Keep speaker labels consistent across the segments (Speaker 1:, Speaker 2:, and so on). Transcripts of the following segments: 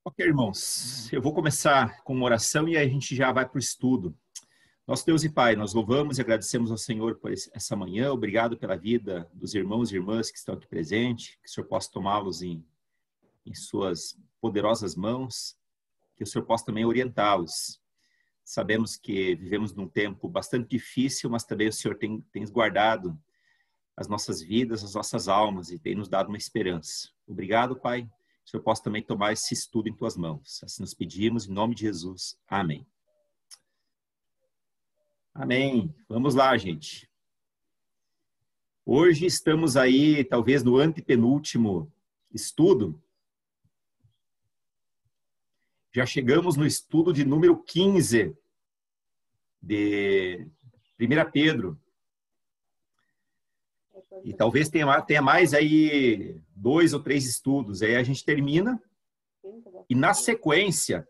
Speaker 1: Ok, irmãos, eu vou começar com uma oração e aí a gente já vai para o estudo. Nosso Deus e Pai, nós louvamos e agradecemos ao Senhor por essa manhã. Obrigado pela vida dos irmãos e irmãs que estão aqui presentes, que o Senhor possa tomá-los em suas poderosas mãos, que o Senhor possa também orientá-los. Sabemos que vivemos num tempo bastante difícil, mas também o Senhor tem guardado as nossas vidas, as nossas almas e tem nos dado uma esperança. Obrigado, Pai. Que o Senhor possa também tomar esse estudo em tuas mãos. Assim nos pedimos, em nome de Jesus. Amém. Amém. Vamos lá, gente. Hoje estamos aí, talvez, no antepenúltimo estudo. Já chegamos no estudo de número 15 de 1 Pedro. E talvez tenha mais aí 2 ou 3 estudos. Aí a gente termina. E na sequência,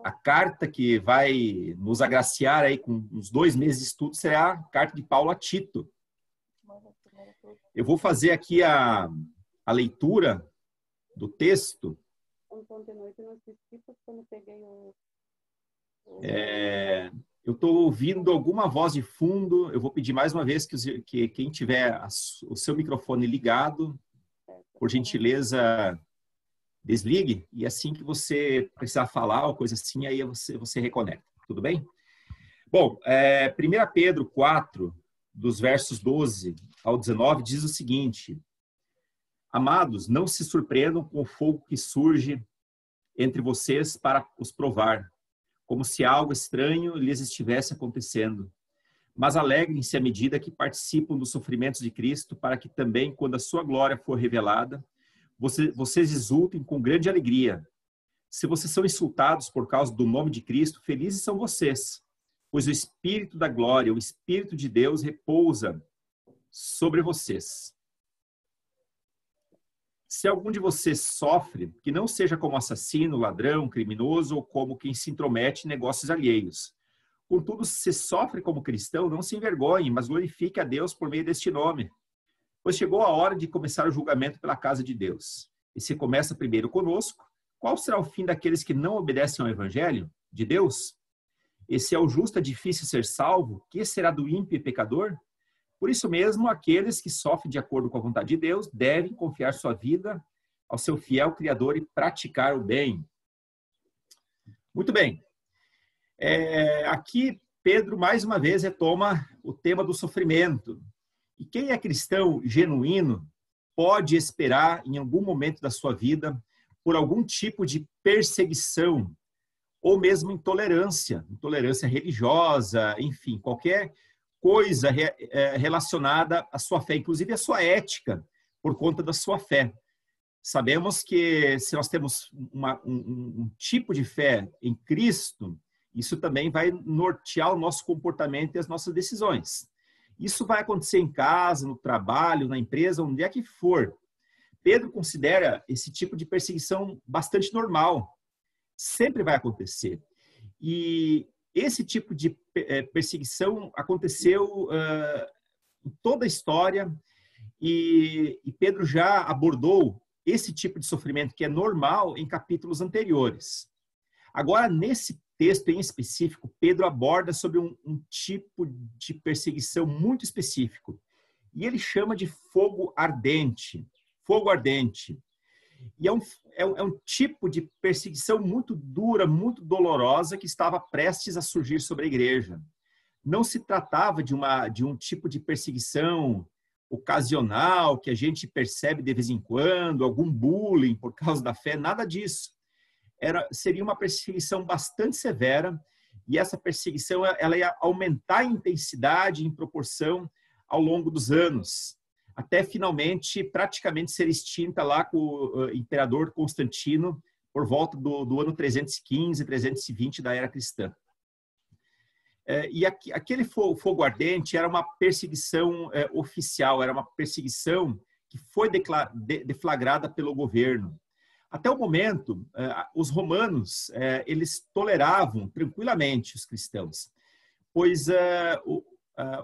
Speaker 1: a carta que vai nos agraciar aí com uns 2 meses de estudo será a carta de Paulo a Tito. Eu vou fazer aqui a leitura do texto. Eu estou ouvindo alguma voz de fundo. Eu vou pedir mais uma vez que quem tiver o seu microfone ligado, por gentileza, desligue. E assim que você precisar falar ou coisa assim, aí você reconecta. Tudo bem? Bom, 1 Pedro 4, dos versos 12 ao 19, diz o seguinte: Amados, não se surpreendam com o fogo que surge entre vocês para os provar, como se algo estranho lhes estivesse acontecendo. Mas alegrem-se à medida que participam dos sofrimentos de Cristo, para que também, quando a sua glória for revelada, vocês exultem com grande alegria. Se vocês são insultados por causa do nome de Cristo, felizes são vocês, pois o Espírito da glória, o Espírito de Deus repousa sobre vocês. Se algum de vocês sofre, que não seja como assassino, ladrão, criminoso ou como quem se intromete em negócios alheios. Contudo, se sofre como cristão, não se envergonhe, mas glorifique a Deus por meio deste nome. Pois chegou a hora de começar o julgamento pela casa de Deus. E se começa primeiro conosco, qual será o fim daqueles que não obedecem ao Evangelho de Deus? E se é o justo é difícil ser salvo, que será do ímpio e pecador? Por isso mesmo, aqueles que sofrem de acordo com a vontade de Deus devem confiar sua vida ao seu fiel Criador e praticar o bem. Muito bem. Aqui, Pedro, mais uma vez, retoma o tema do sofrimento. E quem é cristão genuíno pode esperar, em algum momento da sua vida, por algum tipo de perseguição ou mesmo intolerância religiosa, enfim, qualquer coisa relacionada à sua fé, inclusive à sua ética, por conta da sua fé. Sabemos que se nós temos um tipo de fé em Cristo, isso também vai nortear o nosso comportamento e as nossas decisões. Isso vai acontecer em casa, no trabalho, na empresa, onde é que for. Pedro considera esse tipo de perseguição bastante normal. Sempre vai acontecer. E esse tipo de perseguição aconteceu em toda a história e Pedro já abordou esse tipo de sofrimento que é normal em capítulos anteriores. Agora, nesse texto em específico, Pedro aborda sobre um tipo de perseguição muito específico e ele chama de fogo ardente. Fogo ardente. E é um tipo de perseguição muito dura, muito dolorosa, que estava prestes a surgir sobre a igreja. Não se tratava de um tipo de perseguição ocasional, que a gente percebe de vez em quando, algum bullying por causa da fé, nada disso. Seria uma perseguição bastante severa, e essa perseguição ela ia aumentar em intensidade, em proporção, ao longo dos anos, até finalmente praticamente ser extinta lá com o imperador Constantino por volta do ano 315, 320 da era cristã. E aquele fogo ardente era uma perseguição oficial, era uma perseguição que foi deflagrada pelo governo. Até o momento, os romanos eles toleravam tranquilamente os cristãos, pois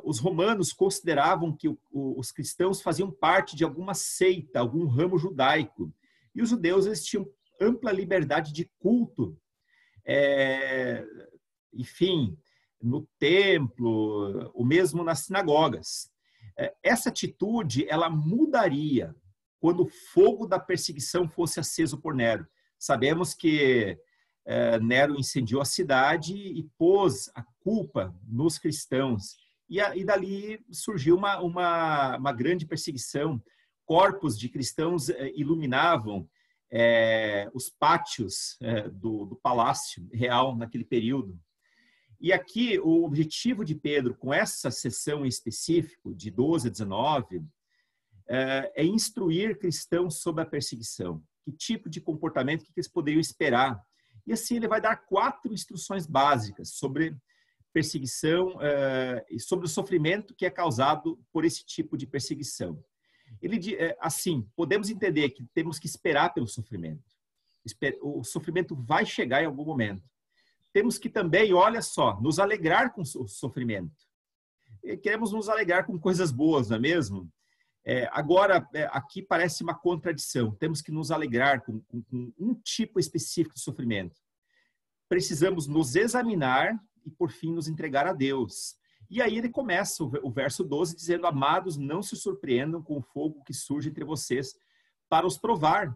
Speaker 1: os romanos consideravam que os cristãos faziam parte de alguma seita, algum ramo judaico. E os judeus eles tinham ampla liberdade de culto, enfim, no templo, ou mesmo nas sinagogas. Essa atitude, ela mudaria quando o fogo da perseguição fosse aceso por Nero. Sabemos que Nero incendiou a cidade e pôs a culpa nos cristãos. E dali surgiu uma grande perseguição. Corpos de cristãos iluminavam os pátios do palácio real naquele período. E aqui o objetivo de Pedro, com essa sessão em específico, de 12 a 19, é instruir cristãos sobre a perseguição. Que tipo de comportamento que eles poderiam esperar. E assim ele vai dar 4 instruções básicas sobre perseguição e sobre o sofrimento que é causado por esse tipo de perseguição. Ele diz assim, podemos entender que temos que esperar pelo sofrimento. O sofrimento vai chegar em algum momento. Temos que também, olha só, nos alegrar com o sofrimento. Queremos nos alegrar com coisas boas, não é mesmo? Agora, aqui parece uma contradição. Temos que nos alegrar com um tipo específico de sofrimento. Precisamos nos examinar e, por fim, nos entregar a Deus. E aí ele começa o verso 12 dizendo: amados, não se surpreendam com o fogo que surge entre vocês para os provar,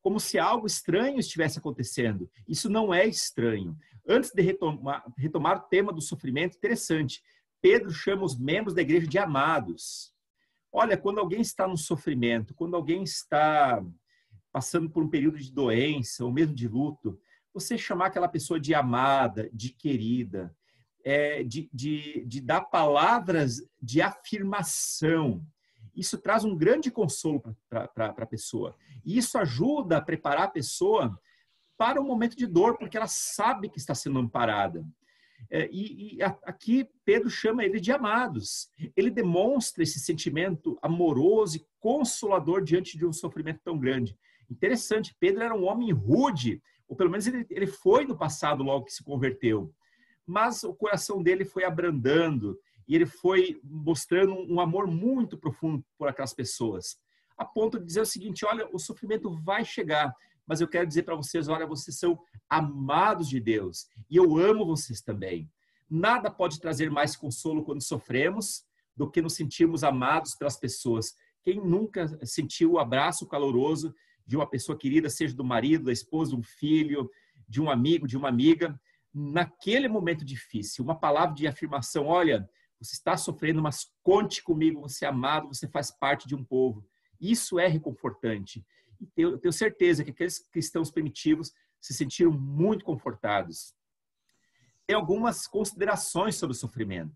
Speaker 1: como se algo estranho estivesse acontecendo. Isso não é estranho. Antes de retomar o tema do sofrimento, interessante, Pedro chama os membros da igreja de amados. Olha, quando alguém está no sofrimento, quando alguém está passando por um período de doença ou mesmo de luto, você chamar aquela pessoa de amada, de querida, de dar palavras de afirmação. Isso traz um grande consolo para a pessoa. E isso ajuda a preparar a pessoa para um momento de dor, porque ela sabe que está sendo amparada. Aqui Pedro chama ele de amados. Ele demonstra esse sentimento amoroso e consolador diante de um sofrimento tão grande. Interessante, Pedro era um homem rude, ou pelo menos ele foi no passado logo que se converteu. Mas o coração dele foi abrandando e ele foi mostrando um amor muito profundo por aquelas pessoas. A ponto de dizer o seguinte: olha, o sofrimento vai chegar, mas eu quero dizer para vocês, olha, vocês são amados de Deus e eu amo vocês também. Nada pode trazer mais consolo quando sofremos do que nos sentirmos amados pelas pessoas. Quem nunca sentiu o abraço caloroso de uma pessoa querida, seja do marido, da esposa, de um filho, de um amigo, de uma amiga, naquele momento difícil, uma palavra de afirmação: olha, você está sofrendo, mas conte comigo, você é amado, você faz parte de um povo. Isso é reconfortante. E eu tenho certeza que aqueles cristãos primitivos se sentiram muito confortados. Tem algumas considerações sobre o sofrimento.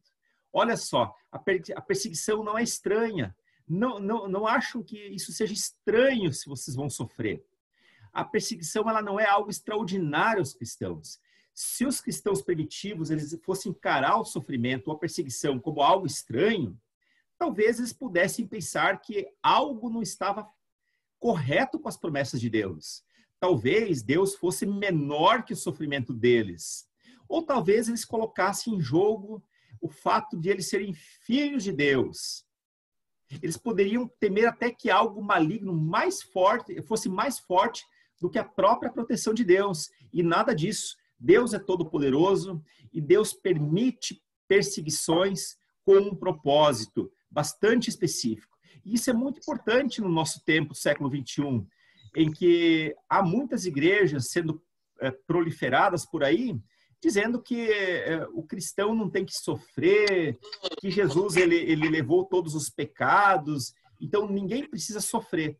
Speaker 1: Olha só, a perseguição não é estranha. Não acham que isso seja estranho se vocês vão sofrer. A perseguição ela não é algo extraordinário aos cristãos. Se os cristãos primitivos eles fossem encarar o sofrimento ou a perseguição como algo estranho, talvez eles pudessem pensar que algo não estava correto com as promessas de Deus. Talvez Deus fosse menor que o sofrimento deles. Ou talvez eles colocassem em jogo o fato de eles serem filhos de Deus. Eles poderiam temer até que algo maligno fosse mais forte do que a própria proteção de Deus. E nada disso. Deus é todo-poderoso e Deus permite perseguições com um propósito bastante específico. E isso é muito importante no nosso tempo, século XXI, em que há muitas igrejas sendo proliferadas por aí, dizendo que o cristão não tem que sofrer, que Jesus ele levou todos os pecados, então ninguém precisa sofrer.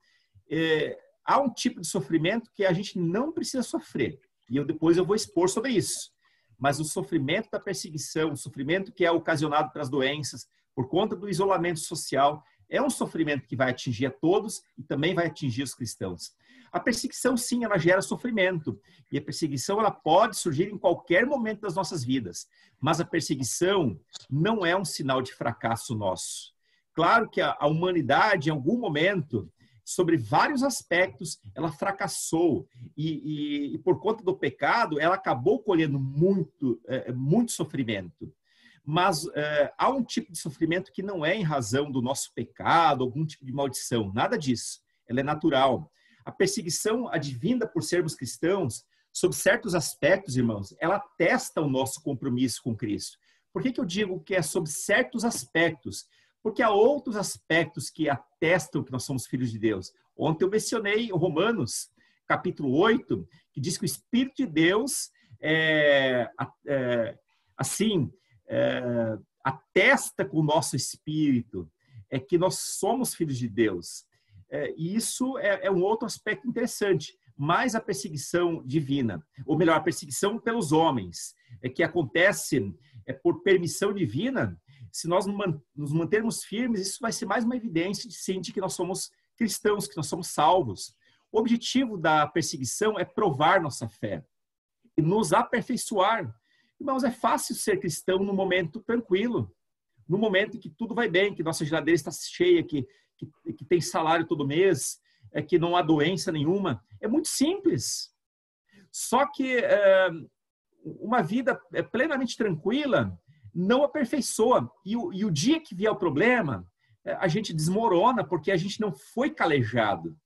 Speaker 1: Há um tipo de sofrimento que a gente não precisa sofrer, e depois eu vou expor sobre isso. Mas o sofrimento da perseguição, o sofrimento que é ocasionado pelas doenças, por conta do isolamento social, é um sofrimento que vai atingir a todos e também vai atingir os cristãos. A perseguição, sim, ela gera sofrimento. E a perseguição ela pode surgir em qualquer momento das nossas vidas. Mas a perseguição não é um sinal de fracasso nosso. Claro que a humanidade, em algum momento, sobre vários aspectos, ela fracassou. E por conta do pecado, ela acabou colhendo muito sofrimento. Mas há um tipo de sofrimento que não é em razão do nosso pecado, algum tipo de maldição. Nada disso. Ela é natural. A perseguição advinda por sermos cristãos, sob certos aspectos, irmãos, ela atesta o nosso compromisso com Cristo. Por que eu digo que é sob certos aspectos? Porque há outros aspectos que atestam que nós somos filhos de Deus. Ontem eu mencionei Romanos, capítulo 8, que diz que o Espírito de Deus atesta com o nosso espírito que nós somos filhos de Deus. E isso é um outro aspecto interessante. Mas a perseguição divina, ou melhor, a perseguição pelos homens, que acontece por permissão divina, se nós nos mantermos firmes, isso vai ser mais uma evidência de que nós somos cristãos, que nós somos salvos. O objetivo da perseguição é provar nossa fé e nos aperfeiçoar. Irmãos, é fácil ser cristão no momento tranquilo, no momento que tudo vai bem, que nossa geladeira está cheia, que tem salário todo mês, que não há doença nenhuma. É muito simples. Só que uma vida plenamente tranquila não aperfeiçoa. E o dia que vier o problema, a gente desmorona porque a gente não foi calejado.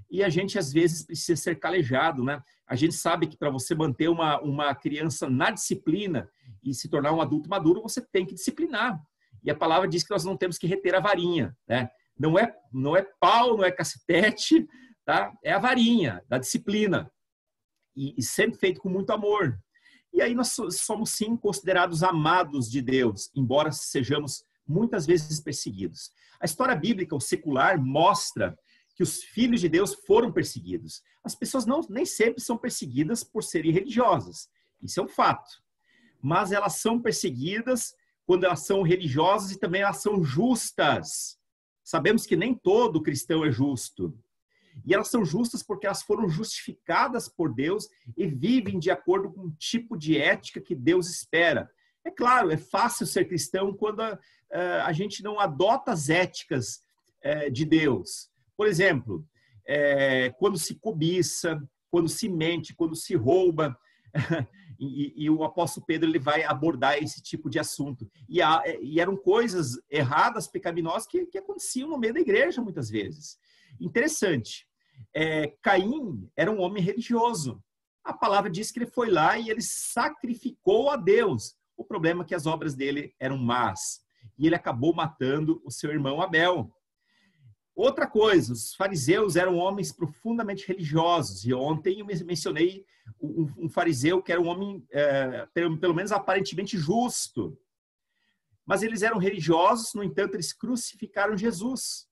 Speaker 1: E a gente, às vezes, precisa ser calejado, né? A gente sabe que para você manter uma criança na disciplina e se tornar um adulto maduro, você tem que disciplinar. E a palavra diz que nós não temos que reter a varinha, né? Não é pau, não é cacetete, tá? É a varinha da disciplina. E sempre feito com muito amor. E aí nós somos, sim, considerados amados de Deus, embora sejamos muitas vezes perseguidos. A história bíblica, o secular, mostra que os filhos de Deus foram perseguidos. As pessoas nem sempre são perseguidas por serem religiosas. Isso é um fato. Mas elas são perseguidas quando elas são religiosas e também elas são justas. Sabemos que nem todo cristão é justo. E elas são justas porque elas foram justificadas por Deus e vivem de acordo com o tipo de ética que Deus espera. É claro, é fácil ser cristão quando a gente não adota as éticas de Deus. Por exemplo, quando se cobiça, quando se mente, quando se rouba. E o apóstolo Pedro ele vai abordar esse tipo de assunto. E eram coisas erradas, pecaminosas, que aconteciam no meio da igreja muitas vezes. Interessante. Caim era um homem religioso. A palavra diz que ele foi lá e ele sacrificou a Deus. O problema é que as obras dele eram más. E ele acabou matando o seu irmão Abel. Outra coisa, os fariseus eram homens profundamente religiosos. E ontem eu mencionei um fariseu que era um homem, pelo menos aparentemente justo. Mas eles eram religiosos, no entanto, eles crucificaram Jesus.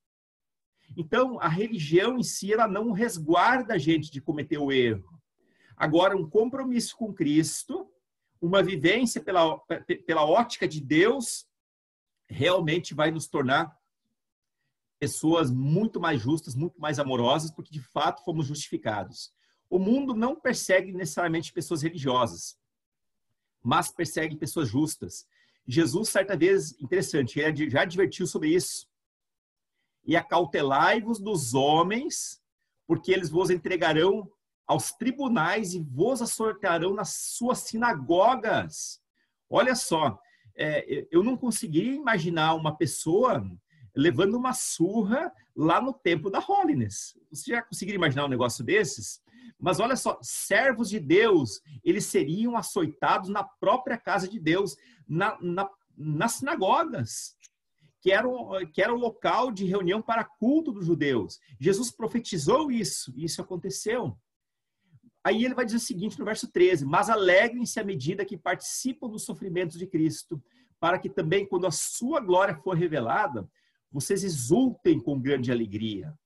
Speaker 1: Então, a religião em si, ela não resguarda a gente de cometer o erro. Agora, um compromisso com Cristo, uma vivência pela ótica de Deus, realmente vai nos tornar pessoas muito mais justas, muito mais amorosas, porque de fato fomos justificados. O mundo não persegue necessariamente pessoas religiosas, mas persegue pessoas justas. Jesus, certa vez, interessante, ele já advertiu sobre isso. E acautelai-vos dos homens, porque eles vos entregarão aos tribunais e vos açoitarão nas suas sinagogas. Olha só, eu não conseguiria imaginar uma pessoa levando uma surra lá no templo da Holiness. Você já conseguiria imaginar um negócio desses? Mas olha só, servos de Deus, eles seriam açoitados na própria casa de Deus, nas sinagogas, que era o local de reunião para culto dos judeus. Jesus profetizou isso, e isso aconteceu. Aí ele vai dizer o seguinte no verso 13, mas alegrem-se à medida que participam dos sofrimentos de Cristo, para que também, quando a sua glória for revelada, vocês exultem com grande alegria.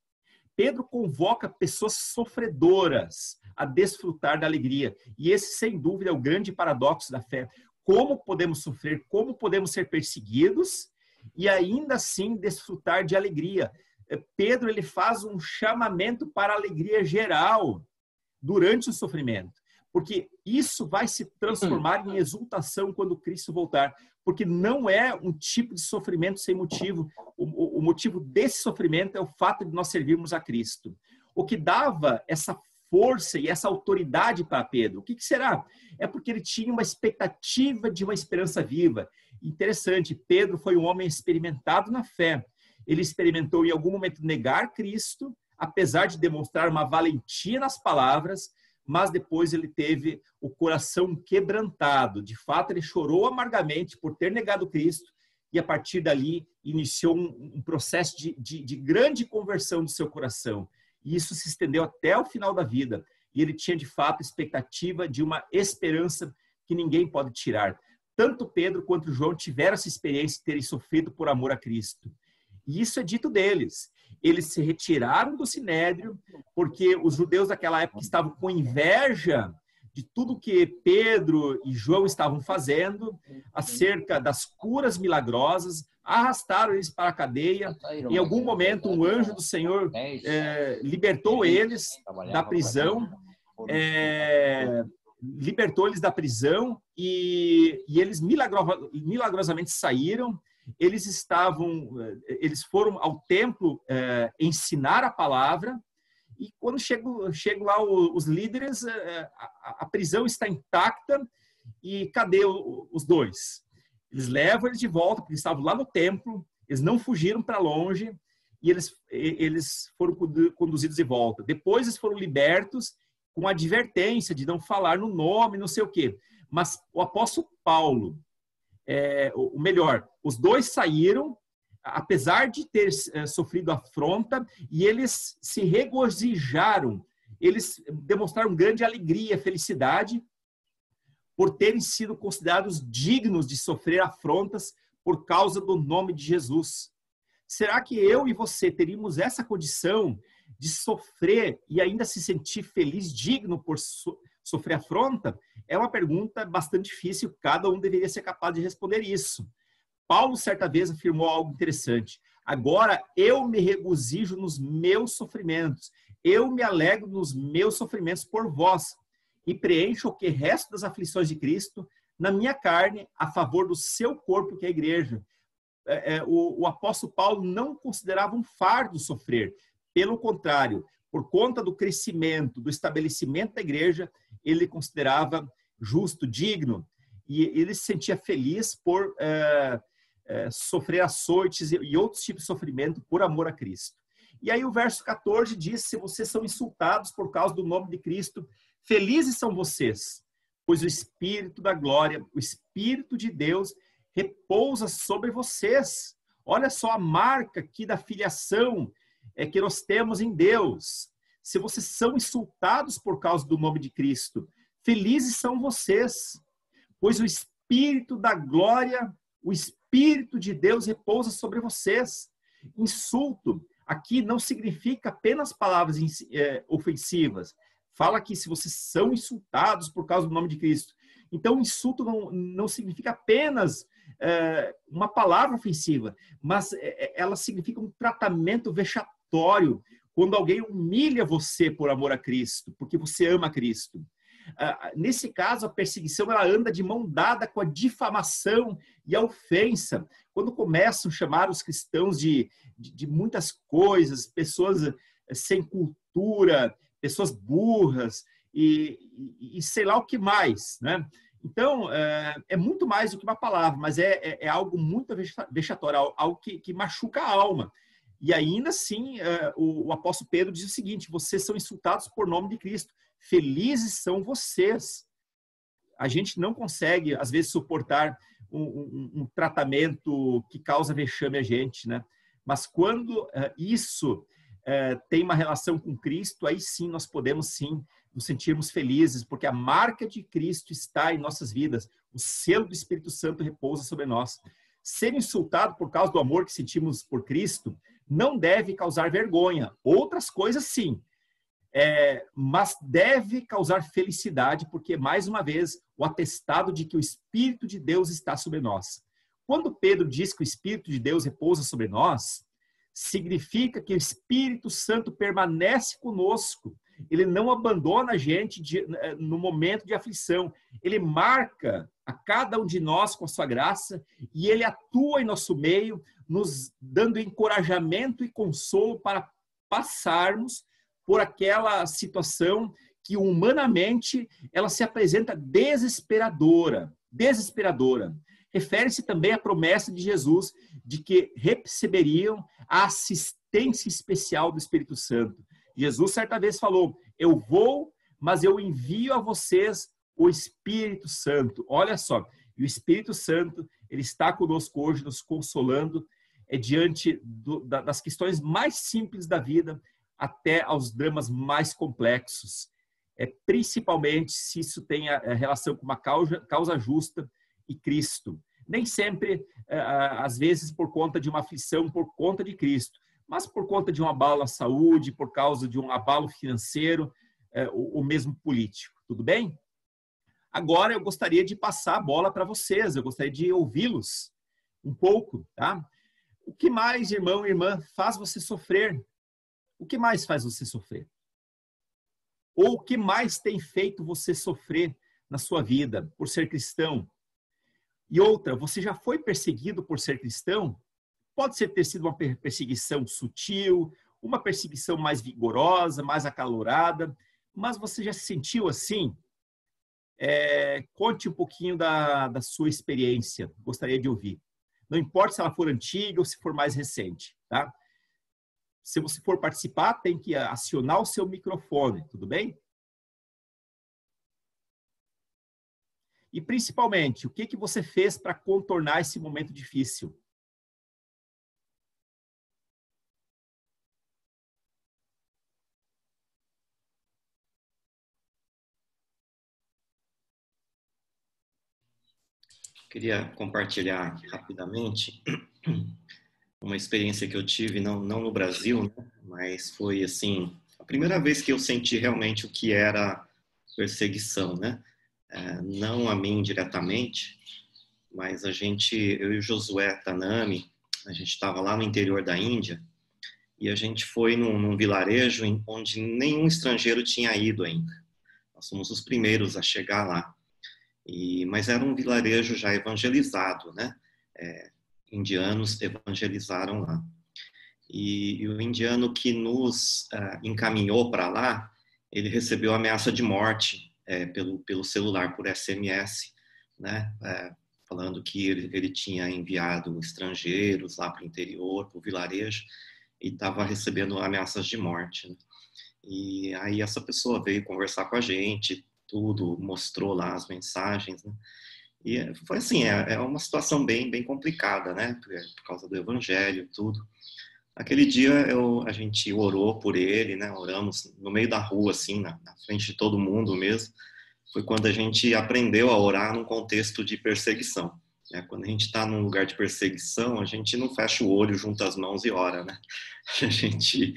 Speaker 1: Pedro convoca pessoas sofredoras a desfrutar da alegria. E esse, sem dúvida, é o grande paradoxo da fé. Como podemos sofrer, como podemos ser perseguidos e ainda assim desfrutar de alegria. Pedro ele faz um chamamento para a alegria geral durante o sofrimento. Porque isso vai se transformar em exultação quando Cristo voltar. Porque não é um tipo de sofrimento sem motivo. O motivo desse sofrimento é o fato de nós servirmos a Cristo. O que dava essa força e essa autoridade para Pedro, o que será? É porque ele tinha uma expectativa de uma esperança viva. Interessante, Pedro foi um homem experimentado na fé. Ele experimentou em algum momento negar Cristo, apesar de demonstrar uma valentia nas palavras, mas depois ele teve o coração quebrantado. De fato, ele chorou amargamente por ter negado Cristo e, a partir dali, iniciou um processo de grande conversão do seu coração. E isso se estendeu até o final da vida. E ele tinha, de fato, expectativa de uma esperança que ninguém pode tirar. Tanto Pedro quanto João tiveram essa experiência de terem sofrido por amor a Cristo. E isso é dito deles. Eles se retiraram do Sinédrio porque os judeus daquela época estavam com inveja de tudo que Pedro e João estavam fazendo acerca das curas milagrosas, arrastaram eles para a cadeia. Em algum momento, um anjo do Senhor libertou eles da prisão, e eles milagrosamente saíram. Eles foram ao templo ensinar a palavra, e quando chegam lá os líderes, a prisão está intacta, e cadê os dois? Eles levam eles de volta, porque estavam lá no templo, eles não fugiram para longe, e eles foram conduzidos de volta. Depois eles foram libertos, com advertência de não falar no nome, não sei o quê. Mas o apóstolo Paulo, os dois saíram, apesar de ter sofrido afronta, e eles se regozijaram, eles demonstraram grande alegria, felicidade, por terem sido considerados dignos de sofrer afrontas por causa do nome de Jesus. Será que eu e você teríamos essa condição de sofrer e ainda se sentir feliz, digno por sofrer afronta? É uma pergunta bastante difícil, cada um deveria ser capaz de responder isso. Paulo, certa vez, afirmou algo interessante. Agora eu me regozijo nos meus sofrimentos, eu me alegro nos meus sofrimentos por vós, e preencho o que resta das aflições de Cristo na minha carne, a favor do seu corpo, que é a igreja. O apóstolo Paulo não considerava um fardo sofrer. Pelo contrário, por conta do crescimento, do estabelecimento da igreja, ele considerava justo, digno, e ele se sentia feliz por sofrer açoites e outros tipos de sofrimento por amor a Cristo. E aí o verso 14 diz: se vocês são insultados por causa do nome de Cristo, felizes são vocês, pois o Espírito da glória, o Espírito de Deus, repousa sobre vocês. Olha só a marca aqui da filiação que nós temos em Deus. Se vocês são insultados por causa do nome de Cristo, felizes são vocês, pois o Espírito da glória, o Espírito de Deus repousa sobre vocês. Insulto aqui não significa apenas palavras ofensivas. Fala que se vocês são insultados por causa do nome de Cristo. Então, insulto não significa apenas uma palavra ofensiva, mas ela significa um tratamento vexatório, quando alguém humilha você por amor a Cristo, porque você ama Cristo. Nesse caso, a perseguição ela anda de mão dada com a difamação e a ofensa. Quando começam a chamar os cristãos de muitas coisas, pessoas sem cultura, pessoas burras e sei lá o que mais, né? Então, é muito mais do que uma palavra, mas é algo muito vexatório, algo que machuca a alma. E ainda assim, o apóstolo Pedro diz o seguinte: vocês são insultados por nome de Cristo, felizes são vocês. A gente não consegue, às vezes, suportar um tratamento que causa vexame a gente, né? Mas quando isso tem uma relação com Cristo, aí sim nós podemos sim nos sentirmos felizes, porque a marca de Cristo está em nossas vidas. O selo do Espírito Santo repousa sobre nós. Ser insultado por causa do amor que sentimos por Cristo não deve causar vergonha. Outras coisas sim, mas deve causar felicidade, porque, mais uma vez, o atestado de que o Espírito de Deus está sobre nós. Quando Pedro diz que o Espírito de Deus repousa sobre nós, significa que o Espírito Santo permanece conosco. Ele não abandona a gente no momento de aflição. Ele marca a cada um de nós com a sua graça e ele atua em nosso meio, nos dando encorajamento e consolo para passarmos por aquela situação que humanamente ela se apresenta desesperadora. Desesperadora. Refere-se também à promessa de Jesus de que receberiam a assistência especial do Espírito Santo. Jesus certa vez falou, eu vou, mas eu envio a vocês o Espírito Santo. Olha só, e o Espírito Santo, ele está conosco hoje, nos consolando, diante das questões mais simples da vida, até aos dramas mais complexos. Principalmente se isso tem relação com uma causa justa e Cristo. Nem sempre, às vezes, por conta de uma aflição, por conta de Cristo, mas por conta de um abalo à saúde, por causa de um abalo financeiro, ou mesmo político. Tudo bem? Agora eu gostaria de passar a bola para vocês, eu gostaria de ouvi-los um pouco, tá? O que mais, irmão e irmã, faz você sofrer? O que mais faz você sofrer? Ou o que mais tem feito você sofrer na sua vida por ser cristão? E outra, você já foi perseguido por ser cristão? Pode ser ter sido uma perseguição sutil, uma perseguição mais vigorosa, mais acalorada, mas você já se sentiu assim? Conte um pouquinho da sua experiência, gostaria de ouvir. Não importa se ela for antiga ou se for mais recente, tá? Se você for participar, tem que acionar o seu microfone, tudo bem? E principalmente, o que você fez para contornar esse momento difícil?
Speaker 2: Queria compartilhar rapidamente uma experiência que eu tive, não no Brasil, né? Mas foi assim, a primeira vez que eu senti realmente o que era perseguição, né? Não a mim diretamente, mas eu e o Josué Tanami, a gente estava lá no interior da Índia e a gente foi num vilarejo onde nenhum estrangeiro tinha ido ainda. Nós fomos os primeiros a chegar lá. Mas era um vilarejo já evangelizado, né? Indianos evangelizaram lá. E o indiano que nos encaminhou para lá, ele recebeu ameaça de morte pelo celular, por SMS, né? Falando que ele tinha enviado estrangeiros lá para o interior, para o vilarejo, e estava recebendo ameaças de morte, né? E aí essa pessoa veio conversar com a gente, tudo, mostrou lá as mensagens, né? E foi assim, é uma situação bem complicada, né? Por causa do evangelho, tudo. Aquele dia a gente orou por ele, né? Oramos no meio da rua, assim, na frente de todo mundo mesmo. Foi quando a gente aprendeu a orar num contexto de perseguição, né? Quando a gente está num lugar de perseguição, a gente não fecha o olho, junta as mãos e ora, né? A gente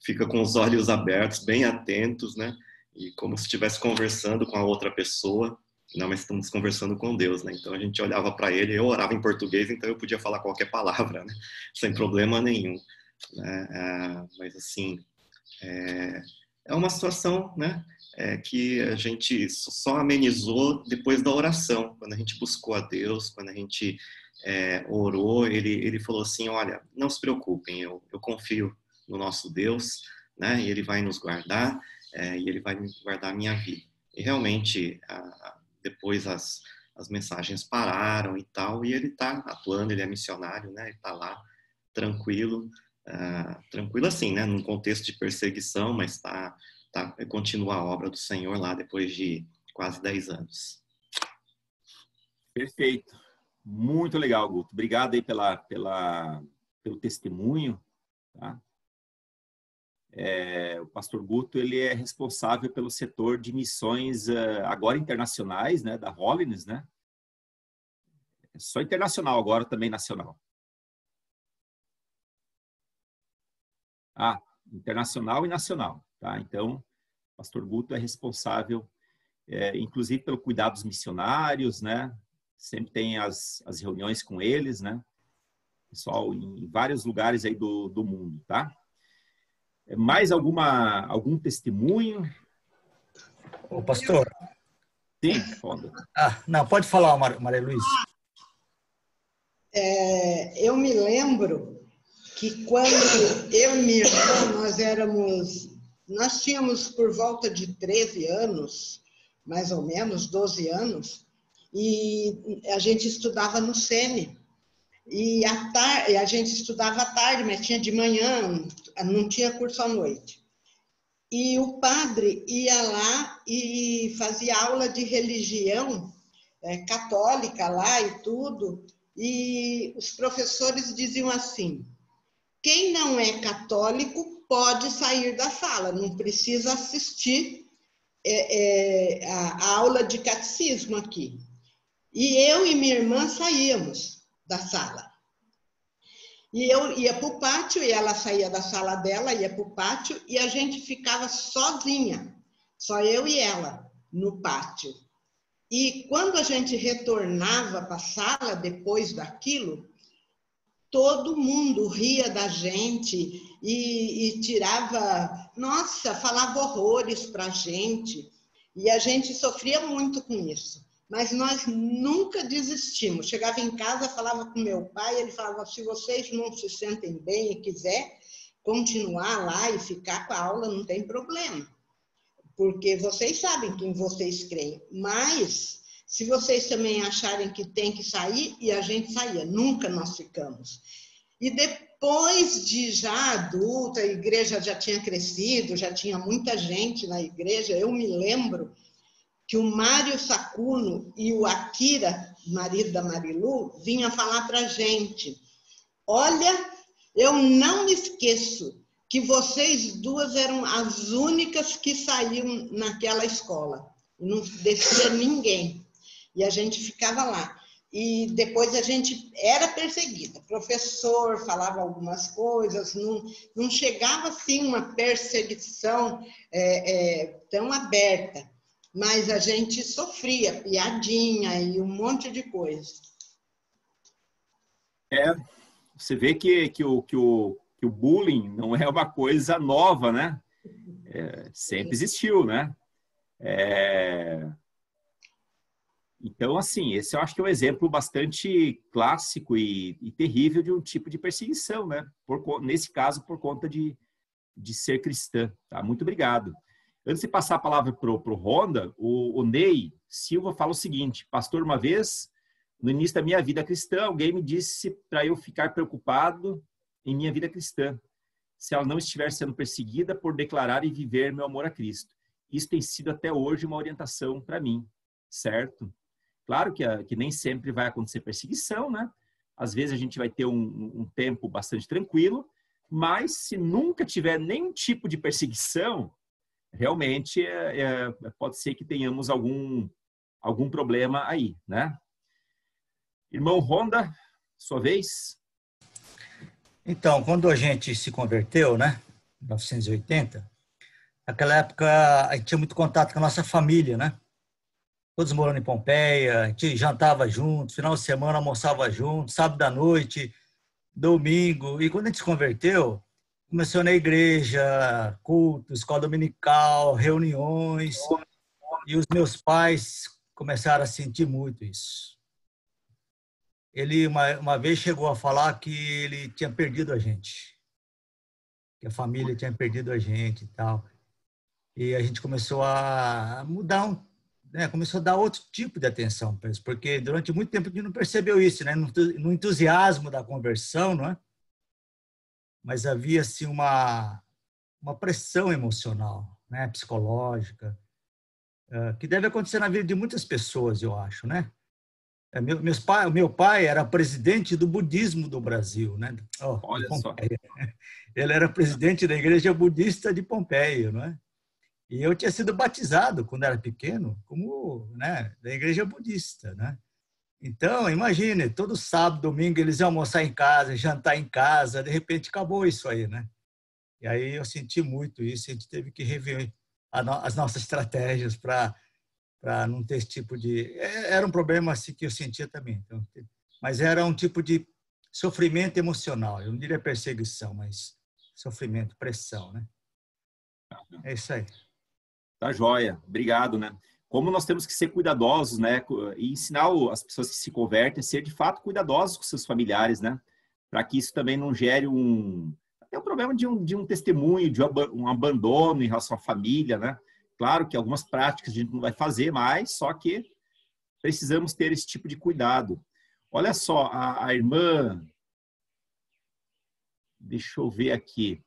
Speaker 2: fica com os olhos abertos, bem atentos, né? E como se estivesse conversando com a outra pessoa, não, mas estamos conversando com Deus, né? Então a gente olhava para ele, eu orava em português, então eu podia falar qualquer palavra, né? Sem problema nenhum, né? Mas assim, é uma situação, né? Que a gente só amenizou depois da oração, quando a gente buscou a Deus, quando a gente orou, ele falou assim, olha, não se preocupem, eu confio no nosso Deus, né? E ele vai nos guardar, e ele vai guardar a minha vida. E realmente, depois as mensagens pararam e tal, e ele está atuando, ele é missionário, né? Ele está lá, tranquilo, tranquilo assim, né? Num contexto de perseguição, mas continua a obra do Senhor lá depois de quase 10 anos.
Speaker 1: Perfeito. Muito legal, Guto. Obrigado aí pelo testemunho, tá? O pastor Guto, ele é responsável pelo setor de missões agora internacionais, né, da Holiness, né? É só internacional agora, também nacional. Internacional e nacional, tá? Então, o pastor Guto é responsável, inclusive pelo cuidado dos missionários, né? Sempre tem as reuniões com eles, né? Pessoal em vários lugares aí do mundo, tá? Mais algum testemunho?
Speaker 3: Ô, pastor.
Speaker 1: Sim, Fonda.
Speaker 3: Não, pode falar, Maria Luísa.
Speaker 4: Eu me lembro que quando eu e minha irmã, nós tínhamos por volta de 13 anos, mais ou menos, 12 anos, e a gente estudava no SEMI. E a gente estudava à tarde, mas tinha de manhã, não tinha curso à noite. E o padre ia lá e fazia aula de religião católica lá e tudo, e os professores diziam assim: quem não é católico pode sair da sala, não precisa assistir a aula de catecismo aqui. E eu e minha irmã saíamos da sala. E eu ia para o pátio, e ela saía da sala dela, ia para o pátio, e a gente ficava sozinha, só eu e ela, no pátio. E quando a gente retornava para a sala, depois daquilo, todo mundo ria da gente e tirava, nossa, falava horrores para a gente. E a gente sofria muito com isso. Mas nós nunca desistimos. Chegava em casa, falava com meu pai, ele falava: se vocês não se sentem bem e quiser continuar lá e ficar com a aula, não tem problema. Porque vocês sabem quem vocês creem. Mas, se vocês também acharem que tem que sair, e a gente saía, nunca nós ficamos. E depois de já adulta, a igreja já tinha crescido, já tinha muita gente na igreja, eu me lembro que o Mário Sacuno e o Akira, marido da Marilu, vinham falar para a gente: olha, eu não me esqueço que vocês duas eram as únicas que saíam naquela escola. Não descia ninguém. E a gente ficava lá. E depois a gente era perseguida. O professor falava algumas coisas, não chegava assim uma perseguição tão aberta. Mas a gente sofria piadinha e um monte de coisa.
Speaker 1: Você vê que o bullying não é uma coisa nova, né? Sempre existiu, né? Então, assim, esse eu acho que é um exemplo bastante clássico e terrível de um tipo de perseguição, né? Nesse caso, por conta de ser cristã. Tá? Muito obrigado. Antes de passar a palavra para o Ronda, o Ney Silva fala o seguinte: pastor, uma vez, no início da minha vida cristã, alguém me disse para eu ficar preocupado em minha vida cristã, se ela não estiver sendo perseguida por declarar e viver meu amor a Cristo. Isso tem sido até hoje uma orientação para mim, certo? Claro que nem sempre vai acontecer perseguição, né? Às vezes a gente vai ter um tempo bastante tranquilo, mas se nunca tiver nenhum tipo de perseguição, realmente pode ser que tenhamos algum problema aí, né? Irmão Ronda, sua vez.
Speaker 3: Então, quando a gente se converteu, né, em 1980, naquela época a gente tinha muito contato com a nossa família, né? Todos morando em Pompeia, a gente jantava junto, final de semana almoçava junto, sábado à noite, domingo. E quando a gente se converteu, começou na igreja, culto, escola dominical, reuniões, e os meus pais começaram a sentir muito isso. Ele uma vez chegou a falar que ele tinha perdido a gente, que a família tinha perdido a gente e tal. E a gente começou a mudar, começou a dar outro tipo de atenção para isso, porque durante muito tempo a gente não percebeu isso, né? No entusiasmo da conversão, não é? Mas havia assim uma pressão emocional, né, psicológica, que deve acontecer na vida de muitas pessoas, eu acho, né? O meu pai era presidente do budismo do Brasil, né?
Speaker 1: Olha só.
Speaker 3: Ele era presidente da igreja budista de Pompeia, não é? E eu tinha sido batizado quando era pequeno, como, né, da igreja budista, né? Então, imagine, todo sábado, domingo eles iam almoçar em casa, jantar em casa, de repente acabou isso aí, né? E aí eu senti muito isso, a gente teve que rever as nossas estratégias para não ter esse tipo de... Era um problema assim que eu sentia também. Então, mas era um tipo de sofrimento emocional. Eu não diria perseguição, mas sofrimento, pressão, né? É isso aí.
Speaker 1: Tá joia. Obrigado, né? Como nós temos que ser cuidadosos, né? E ensinar as pessoas que se convertem a ser, de fato, cuidadosos com seus familiares, né? Para que isso também não gere até um problema de um testemunho, de um abandono em relação à família, né? Claro que algumas práticas a gente não vai fazer mais, só que precisamos ter esse tipo de cuidado. Olha só, a irmã... Deixa eu ver aqui.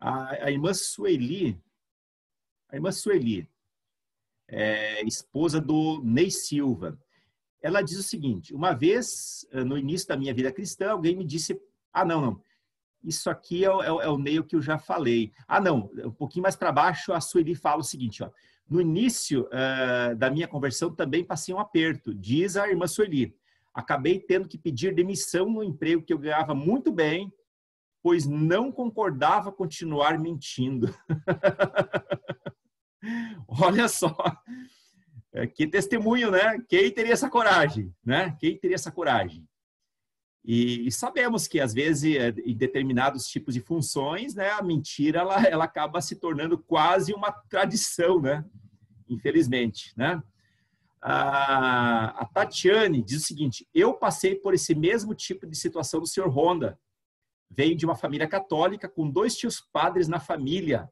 Speaker 1: A irmã Sueli, esposa do Ney Silva, ela diz o seguinte: uma vez, no início da minha vida cristã, alguém me disse, não, isso aqui é o Ney que eu já falei. Não, um pouquinho mais para baixo, a Sueli fala o seguinte, ó, no início da minha conversão também passei um aperto, diz a irmã Sueli. Acabei tendo que pedir demissão no emprego que eu ganhava muito bem, pois não concordava continuar mentindo. Olha só, que testemunho, né? Quem teria essa coragem, né? Quem teria essa coragem? E sabemos que, às vezes, em determinados tipos de funções, né, a mentira ela acaba se tornando quase uma tradição, né? Infelizmente, né? A Tatiane diz o seguinte: eu passei por esse mesmo tipo de situação do Sr. Honda. Veio de uma família católica com 2 tios padres na família.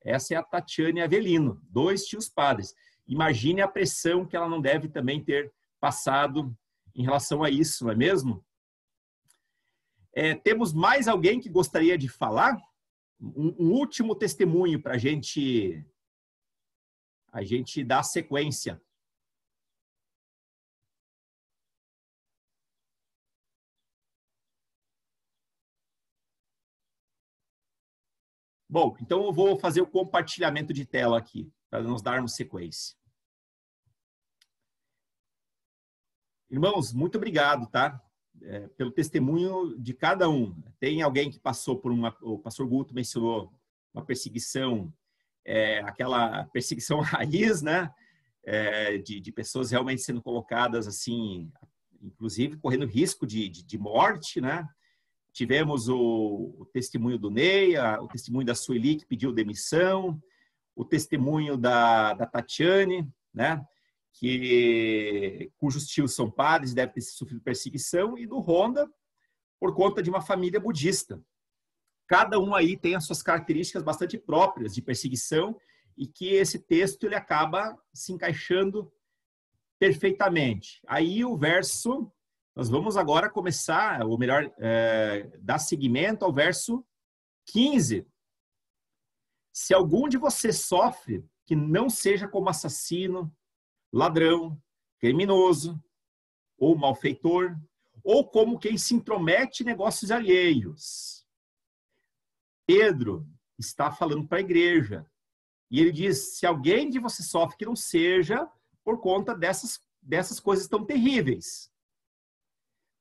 Speaker 1: Essa é a Tatiane Avelino, 2 tios padres. Imagine a pressão que ela não deve também ter passado em relação a isso, não é mesmo? Temos mais alguém que gostaria de falar? Um último testemunho para a gente dar sequência. Bom, então eu vou fazer o compartilhamento de tela aqui, para nós darmos sequência. Irmãos, muito obrigado, tá? Pelo testemunho de cada um. Tem alguém que passou por o pastor Guto mencionou uma perseguição, aquela perseguição raiz, né? De pessoas realmente sendo colocadas assim, inclusive correndo risco de morte, né? Tivemos o testemunho do Ney, o testemunho da Sueli, que pediu demissão, o testemunho da Tatiane, né? Cujos tios são padres, deve ter sofrido perseguição, e do Honda, por conta de uma família budista. Cada um aí tem as suas características bastante próprias de perseguição, e que esse texto ele acaba se encaixando perfeitamente. Aí o verso, nós vamos agora começar, ou melhor, dar seguimento ao verso 15. Se algum de vocês sofre, que não seja como assassino, ladrão, criminoso, ou malfeitor, ou como quem se intromete em negócios alheios. Pedro está falando para a igreja. E ele diz, se alguém de vocês sofre, que não seja por conta dessas coisas tão terríveis.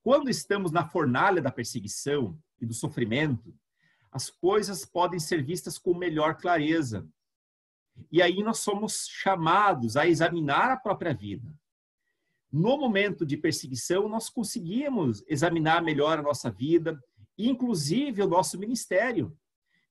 Speaker 1: Quando estamos na fornalha da perseguição e do sofrimento, as coisas podem ser vistas com melhor clareza. E aí nós somos chamados a examinar a própria vida. No momento de perseguição, nós conseguimos examinar melhor a nossa vida, inclusive o nosso ministério.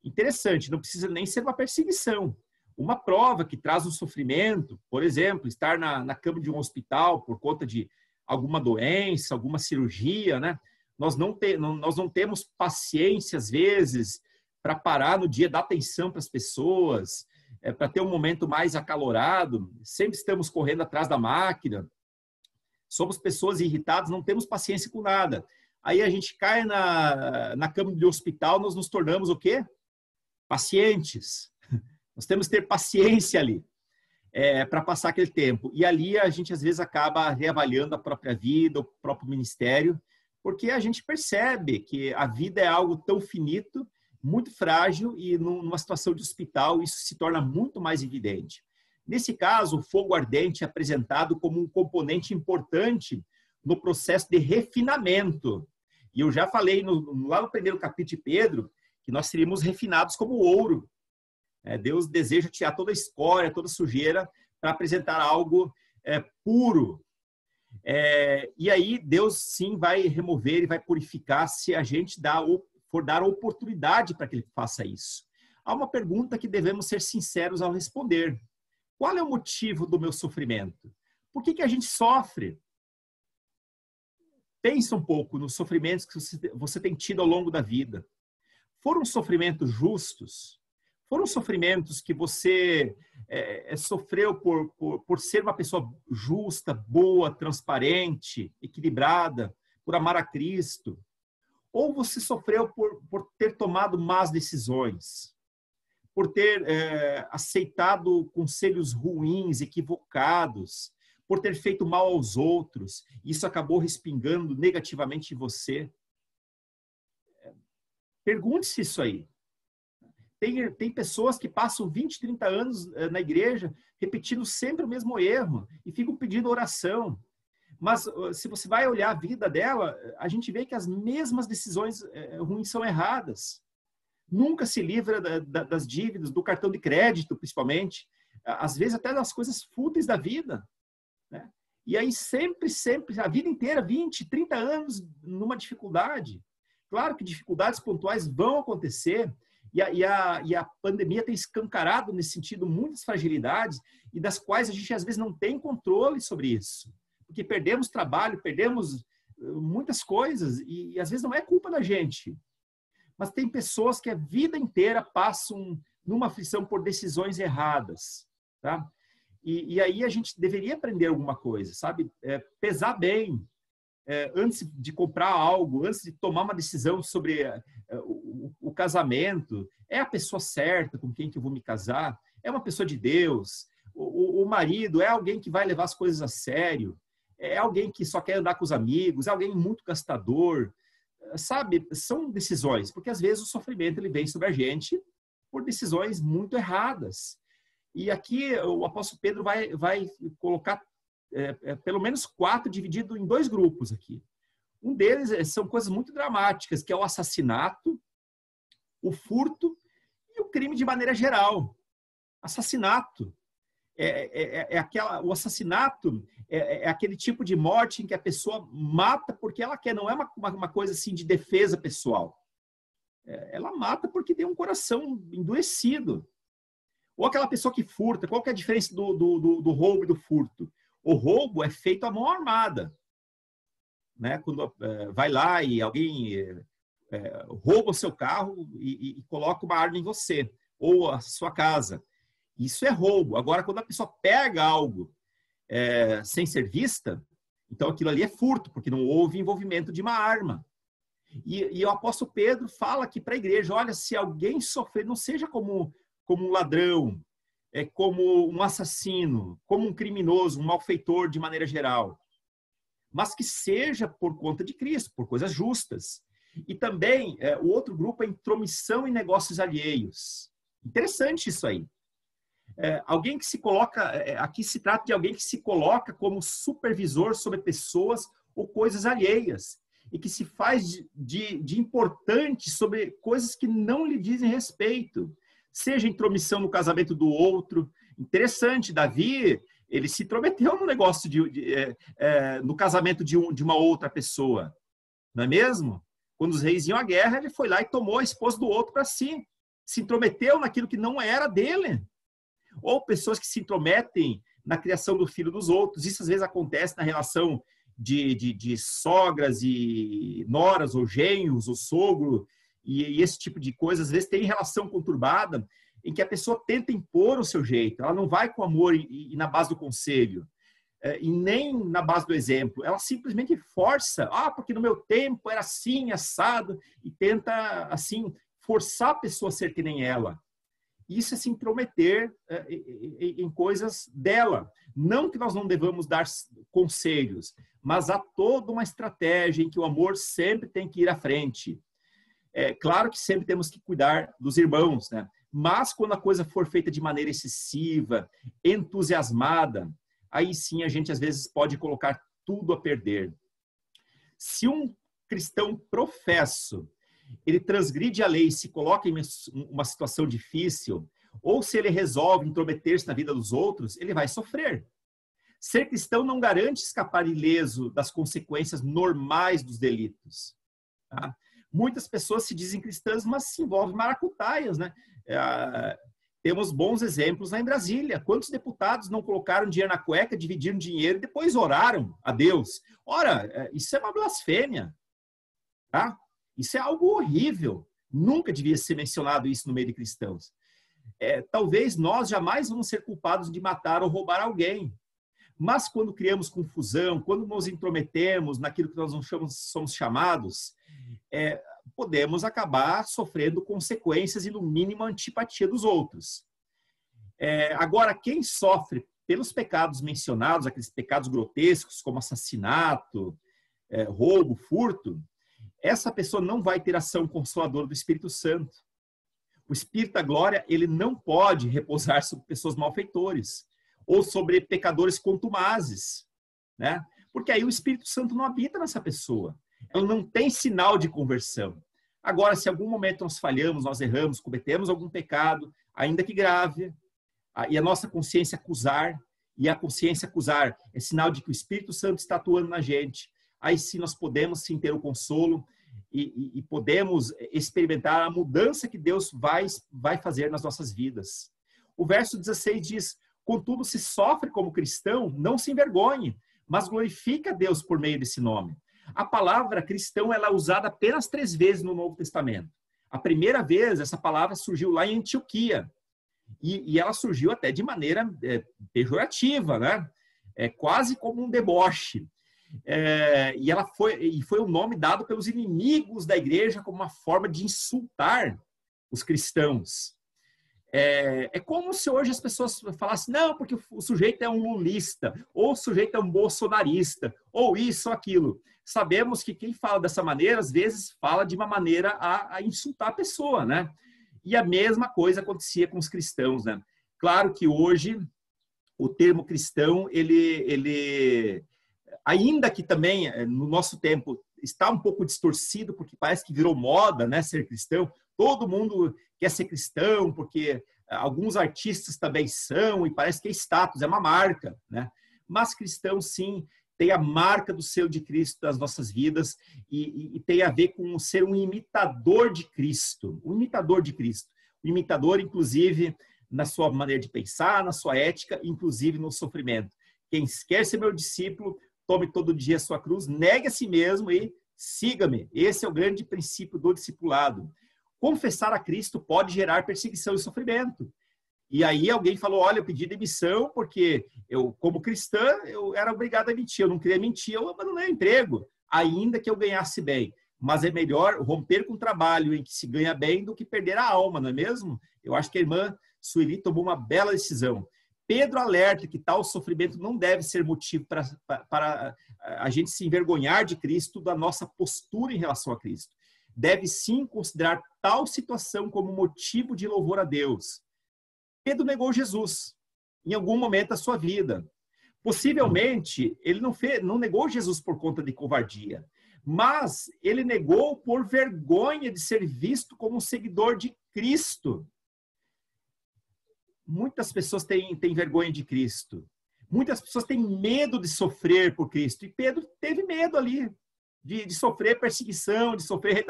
Speaker 1: Interessante, não precisa nem ser uma perseguição. Uma prova que traz um sofrimento, por exemplo, estar na cama de um hospital por conta de alguma doença, alguma cirurgia, né? Nós não temos paciência, às vezes, para parar no dia, dar atenção para as pessoas, para ter um momento mais acalorado, sempre estamos correndo atrás da máquina, somos pessoas irritadas, não temos paciência com nada. Aí a gente cai na cama do hospital, nós nos tornamos o quê? Pacientes. Nós temos que ter paciência ali, para passar aquele tempo. E ali a gente, às vezes, acaba reavaliando a própria vida, o próprio ministério, porque a gente percebe que a vida é algo tão finito, muito frágil, e numa situação de hospital isso se torna muito mais evidente. Nesse caso, o fogo ardente é apresentado como um componente importante no processo de refinamento. E eu já falei lá no primeiro capítulo de Pedro que nós seríamos refinados como ouro. Deus deseja tirar toda a escória, toda a sujeira para apresentar algo puro. E aí Deus sim vai remover e vai purificar se a gente for dar oportunidade para que Ele faça isso. Há uma pergunta que devemos ser sinceros ao responder. Qual é o motivo do meu sofrimento? Por que a gente sofre? Pensa um pouco nos sofrimentos que você tem tido ao longo da vida. Foram sofrimentos justos? Foram sofrimentos que você sofreu por ser uma pessoa justa, boa, transparente, equilibrada, por amar a Cristo? Ou você sofreu por ter tomado más decisões, por ter aceitado conselhos ruins, equivocados, por ter feito mal aos outros, isso acabou respingando negativamente em você. Pergunte-se isso aí. Tem pessoas que passam 20, 30 anos na igreja repetindo sempre o mesmo erro e ficam pedindo oração. Mas se você vai olhar a vida dela, a gente vê que as mesmas decisões ruins são erradas. Nunca se livra das dívidas, do cartão de crédito, principalmente. Às vezes até das coisas fúteis da vida. Né? E aí sempre, a vida inteira, 20, 30 anos numa dificuldade. Claro que dificuldades pontuais vão acontecer, e a pandemia tem escancarado, nesse sentido, muitas fragilidades, e das quais a gente, às vezes, não tem controle sobre isso. Porque perdemos trabalho, perdemos muitas coisas, e às vezes não é culpa da gente. Mas tem pessoas que a vida inteira passam numa aflição por decisões erradas. Tá? E aí a gente deveria aprender alguma coisa, sabe? Pesar bem. Antes de comprar algo, antes de tomar uma decisão sobre o casamento, é a pessoa certa com quem que eu vou me casar? É uma pessoa de Deus? O marido é alguém que vai levar as coisas a sério? É alguém que só quer andar com os amigos? É alguém muito gastador? Sabe, são decisões, porque às vezes o sofrimento ele vem sobre a gente por decisões muito erradas. E aqui o apóstolo Pedro vai colocar pelo menos 4 dividido em 2 grupos aqui. Um deles são coisas muito dramáticas, que é o assassinato, o furto e o crime de maneira geral. Assassinato. O assassinato é aquele tipo de morte em que a pessoa mata porque ela quer, não é uma coisa assim de defesa pessoal. Ela mata porque tem um coração endurecido. Ou aquela pessoa que furta. Qual que é a diferença do roubo e do furto? O roubo é feito à mão armada. Né? Quando vai lá e alguém rouba o seu carro e coloca uma arma em você, ou a sua casa. Isso é roubo. Agora, quando a pessoa pega algo sem ser vista, então aquilo ali é furto, porque não houve envolvimento de uma arma. E o apóstolo Pedro fala aqui para a igreja, olha, se alguém sofrer, não seja como um ladrão, como um assassino, como um criminoso, um malfeitor de maneira geral, mas que seja por conta de Cristo, por coisas justas. E também, o outro grupo é intromissão em negócios alheios. Interessante isso aí. Alguém que se coloca, aqui se trata de alguém que se coloca como supervisor sobre pessoas ou coisas alheias, e que se faz de importante sobre coisas que não lhe dizem respeito. Seja intromissão no casamento do outro. Interessante, Davi, ele se intrometeu no negócio, no casamento de uma outra pessoa. Não é mesmo? Quando os reis iam à guerra, ele foi lá e tomou a esposa do outro para si. Se intrometeu naquilo que não era dele. Ou pessoas que se intrometem na criação do filho dos outros. Isso às vezes acontece na relação de sogras e noras, ou genros, ou sogro, e esse tipo de coisa. Às vezes tem relação conturbada em que a pessoa tenta impor o seu jeito. Ela não vai com amor e na base do conselho, e nem na base do exemplo. Ela simplesmente força. Porque no meu tempo era assim, assado, e tenta, assim, forçar a pessoa a ser que nem ela. Isso é se intrometer em coisas dela. Não que nós não devamos dar conselhos, mas há toda uma estratégia em que o amor sempre tem que ir à frente. Claro que sempre temos que cuidar dos irmãos, né? Mas quando a coisa for feita de maneira excessiva, entusiasmada, aí sim a gente às vezes pode colocar tudo a perder. Se um cristão professo, ele transgride a lei e se coloca em uma situação difícil, ou se ele resolve intrometer-se na vida dos outros, ele vai sofrer. Ser cristão não garante escapar ileso das consequências normais dos delitos. Tá? Muitas pessoas se dizem cristãs, mas se envolvem maracutaias, né? Temos bons exemplos lá em Brasília. Quantos deputados não colocaram dinheiro na cueca, dividiram dinheiro e depois oraram a Deus? Ora, isso é uma blasfêmia. Tá? Isso é algo horrível. Nunca devia ser mencionado isso no meio de cristãos. Talvez nós jamais vamos ser culpados de matar ou roubar alguém. Mas quando criamos confusão, quando nos intrometemos naquilo que nós não somos chamados, podemos acabar sofrendo consequências e, no mínimo, a antipatia dos outros. Agora, quem sofre pelos pecados mencionados, aqueles pecados grotescos, como assassinato, roubo, furto, essa pessoa não vai ter ação consoladora do Espírito Santo. O Espírito da Glória, ele não pode repousar sobre pessoas malfeitores ou sobre pecadores contumazes, né? Porque aí o Espírito Santo não habita nessa pessoa. Ela não tem sinal de conversão. Agora, se em algum momento nós falhamos, nós erramos, cometemos algum pecado, ainda que grave, e a nossa consciência acusar, e a consciência acusar é sinal de que o Espírito Santo está atuando na gente, aí sim nós podemos sim ter o consolo e podemos experimentar a mudança que Deus vai fazer nas nossas vidas. O verso 16 diz: contudo, se sofre como cristão, não se envergonhe, mas glorifica a Deus por meio desse nome. A palavra cristão ela é usada apenas 3 vezes no Novo Testamento. A primeira vez, essa palavra surgiu lá em Antioquia. E ela surgiu até de maneira pejorativa, né? Quase como um deboche. E foi o nome dado pelos inimigos da igreja como uma forma de insultar os cristãos. É como se hoje as pessoas falassem, não, porque o sujeito é um lulista, ou o sujeito é um bolsonarista, ou isso ou aquilo. Sabemos que quem fala dessa maneira, às vezes, fala de uma maneira a insultar a pessoa, né? E a mesma coisa acontecia com os cristãos, né? Claro que hoje o termo cristão, ele ainda que também no nosso tempo está um pouco distorcido, porque parece que virou moda, né, ser cristão. Todo mundo quer ser cristão, porque alguns artistas também são, e parece que é status, é uma marca, né? Mas cristão, sim, tem a marca do selo de Cristo nas nossas vidas e tem a ver com ser um imitador de Cristo. Um imitador de Cristo. Um imitador, inclusive, na sua maneira de pensar, na sua ética, inclusive no sofrimento. Quem quer ser meu discípulo, tome todo dia a sua cruz, negue a si mesmo e siga-me. Esse é o grande princípio do discipulado. Confessar a Cristo pode gerar perseguição e sofrimento. E aí alguém falou, olha, eu pedi demissão porque eu, como cristã, eu era obrigado a mentir. Eu não queria mentir, eu abandonei o emprego, ainda que eu ganhasse bem. Mas é melhor romper com um trabalho em que se ganha bem do que perder a alma, não é mesmo? Eu acho que a irmã Sueli tomou uma bela decisão. Pedro alerta que tal sofrimento não deve ser motivo para a gente se envergonhar de Cristo, da nossa postura em relação a Cristo. Deve sim considerar tal situação como motivo de louvor a Deus. Pedro negou Jesus em algum momento da sua vida. Possivelmente, ele não negou Jesus por conta de covardia, mas ele negou por vergonha de ser visto como um seguidor de Cristo. Muitas pessoas têm vergonha de Cristo. Muitas pessoas têm medo de sofrer por Cristo. E Pedro teve medo ali de sofrer perseguição, de sofrer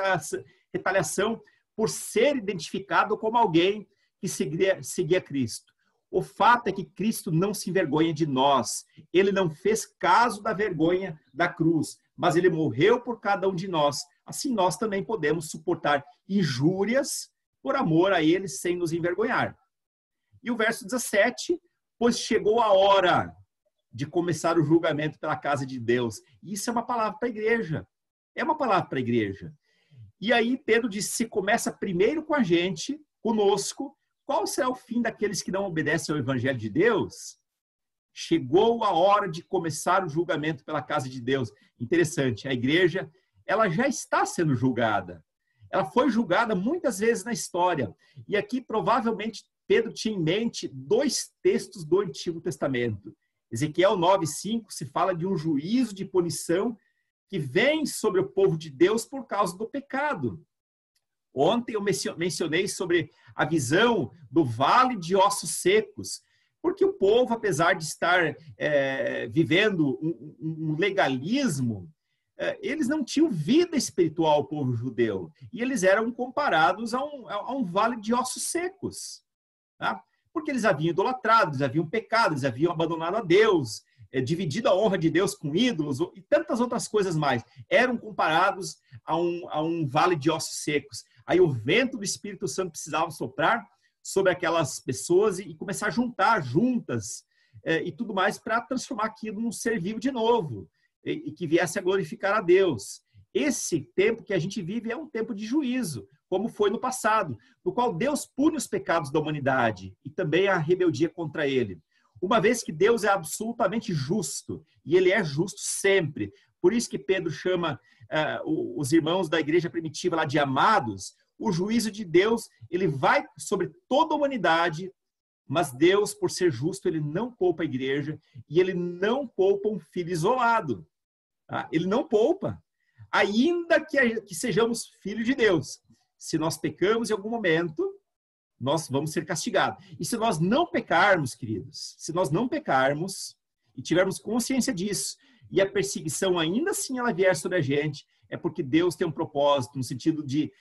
Speaker 1: retaliação por ser identificado como alguém que seguia Cristo. O fato é que Cristo não se envergonha de nós. Ele não fez caso da vergonha da cruz, mas ele morreu por cada um de nós. Assim nós também podemos suportar injúrias por amor a ele sem nos envergonhar. E o verso 17, pois chegou a hora de começar o julgamento pela casa de Deus. Isso é uma palavra para a igreja. É uma palavra para a igreja. E aí Pedro diz, se começa primeiro com a gente, conosco, qual será o fim daqueles que não obedecem ao evangelho de Deus? Chegou a hora de começar o julgamento pela casa de Deus. Interessante, a igreja, ela já está sendo julgada. Ela foi julgada muitas vezes na história. E aqui, provavelmente, Pedro tinha em mente 2 textos do Antigo Testamento. Ezequiel 9:5 se fala de um juízo de punição que vem sobre o povo de Deus por causa do pecado. Ontem eu mencionei sobre a visão do vale de ossos secos, porque o povo, apesar de estar vivendo um legalismo, eles não tinham vida espiritual, o povo judeu, e eles eram comparados a um vale de ossos secos, tá? Porque eles haviam idolatrado, eles haviam pecado, eles haviam abandonado a Deus, dividido a honra de Deus com ídolos e tantas outras coisas mais. Eram comparados a um vale de ossos secos. Aí o vento do Espírito Santo precisava soprar sobre aquelas pessoas e começar a juntar juntas e tudo mais para transformar aquilo num ser vivo de novo e que viesse a glorificar a Deus. esse tempo que a gente vive é um tempo de juízo, como foi no passado, no qual Deus pune os pecados da humanidade e também a rebeldia contra ele. Uma vez que Deus é absolutamente justo, e ele é justo sempre. Por isso que Pedro chama os irmãos da igreja primitiva lá de amados. O juízo de Deus, ele vai sobre toda a humanidade, mas Deus, por ser justo, ele não poupa a igreja e ele não poupa um filho isolado. Tá? Ele não poupa. Ainda que sejamos filhos de Deus. Se nós pecamos em algum momento, nós vamos ser castigados. E se nós não pecarmos, queridos, se nós não pecarmos e tivermos consciência disso, e a perseguição ainda assim ela vier sobre a gente, é porque Deus tem um propósito, no sentido de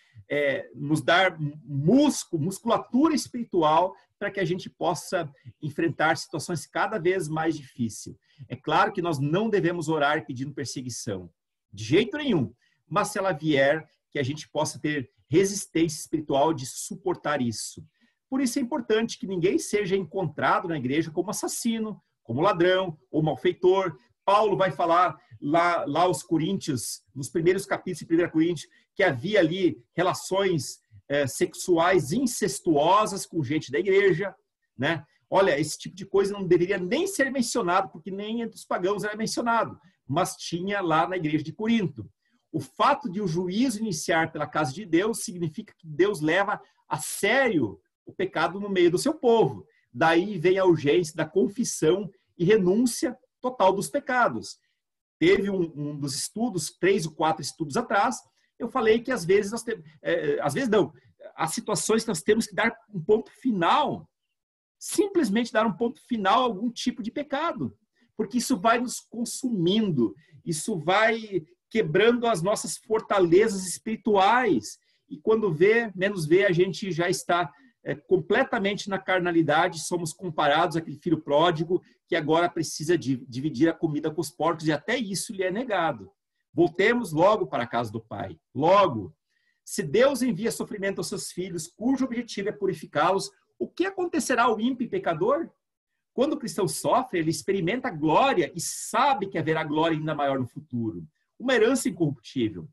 Speaker 1: nos dar musculatura espiritual para que a gente possa enfrentar situações cada vez mais difíceis. É claro que nós não devemos orar pedindo perseguição, de jeito nenhum, mas se ela vier, que a gente possa ter resistência espiritual de suportar isso. Por isso é importante que ninguém seja encontrado na igreja como assassino, como ladrão ou malfeitor. Paulo vai falar lá aos Coríntios, nos primeiros capítulos de 1 Coríntios, que havia ali relações sexuais incestuosas com gente da igreja, né? Olha, esse tipo de coisa não deveria nem ser mencionado, porque nem entre os pagãos era mencionado, mas tinha lá na igreja de Corinto. O fato de o juízo iniciar pela casa de Deus significa que Deus leva a sério o pecado no meio do seu povo. Daí vem a urgência da confissão e renúncia total dos pecados. Teve um dos estudos, 3 ou 4 estudos atrás, eu falei que às vezes nós temos, há situações que nós temos que dar um ponto final, simplesmente dar um ponto final a algum tipo de pecado, porque isso vai nos consumindo, isso vai quebrando as nossas fortalezas espirituais, e quando menos vê, a gente já está completamente na carnalidade, somos comparados àquele filho pródigo que agora precisa dividir a comida com os porcos, e até isso lhe é negado. Voltemos logo para a casa do Pai. Logo, se Deus envia sofrimento aos seus filhos, cujo objetivo é purificá-los, o que acontecerá ao ímpio e pecador? Quando o cristão sofre, ele experimenta glória e sabe que haverá glória ainda maior no futuro. Uma herança incorruptível.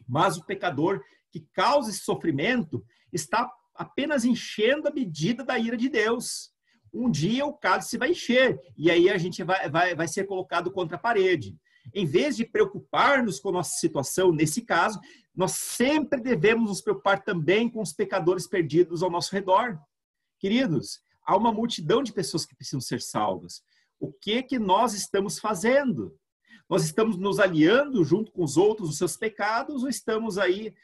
Speaker 1: Mas o pecador que causa esse sofrimento está apenas enchendo a medida da ira de Deus. Um dia o cálice vai encher e aí a gente vai ser colocado contra a parede. Em vez de preocupar-nos com a nossa situação, nesse caso, nós sempre devemos nos preocupar também com os pecadores perdidos ao nosso redor. Queridos, há uma multidão de pessoas que precisam ser salvas. O que nós estamos fazendo? Nós estamos nos aliando junto com os outros nos seus pecados ou estamos aí,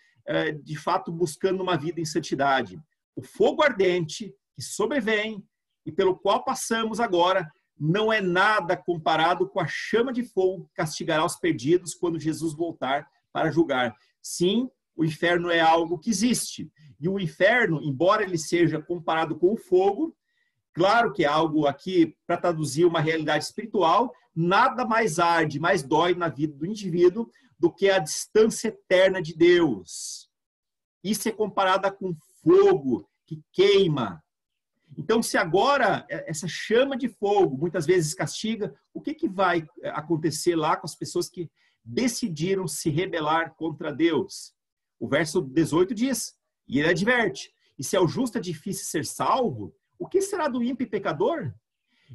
Speaker 1: de fato, buscando uma vida em santidade? O fogo ardente que sobrevém e pelo qual passamos agora não é nada comparado com a chama de fogo que castigará os perdidos quando Jesus voltar para julgar. Sim, o inferno é algo que existe. E o inferno, embora ele seja comparado com o fogo, claro que é algo aqui, para traduzir uma realidade espiritual, nada mais arde, mais dói na vida do indivíduo do que a distância eterna de Deus. Isso é comparado com fogo que queima. Então, se agora essa chama de fogo muitas vezes castiga, o que vai acontecer lá com as pessoas que decidiram se rebelar contra Deus? O verso 18 diz, e ele adverte, e se ao justo é difícil ser salvo, o que será do ímpio e pecador?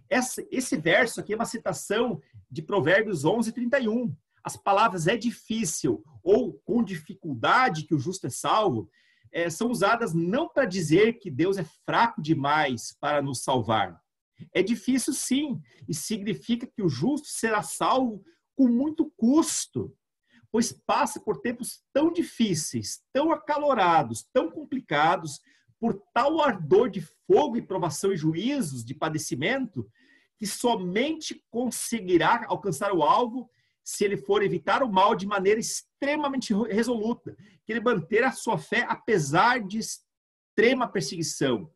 Speaker 1: Esse verso aqui é uma citação de Provérbios 11:31. As palavras é difícil ou com dificuldade que o justo é salvo, são usadas não para dizer que Deus é fraco demais para nos salvar. É difícil sim, e significa que o justo será salvo com muito custo, pois passa por tempos tão difíceis, tão acalorados, tão complicados, por tal ardor de fogo e provação e juízos, de padecimento, que somente conseguirá alcançar o alvo se ele for evitar o mal de maneira extremamente resoluta, que ele manter a sua fé apesar de extrema perseguição.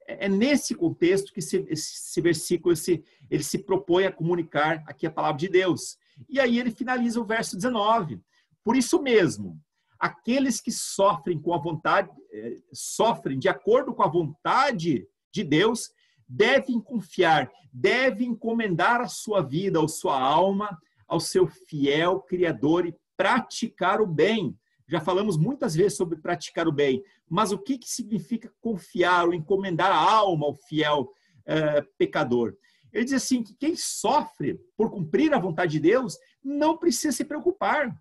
Speaker 1: É nesse contexto que esse versículo ele se propõe a comunicar aqui a palavra de Deus. E aí ele finaliza o verso 19. Por isso mesmo, aqueles que sofrem com a vontade, sofrem de acordo com a vontade de Deus, devem confiar, devem encomendar a sua vida ou sua alma ao seu fiel Criador e praticar o bem. Já falamos muitas vezes sobre praticar o bem, mas o que significa confiar ou encomendar a alma ao fiel pecador? Ele diz assim, que quem sofre por cumprir a vontade de Deus não precisa se preocupar.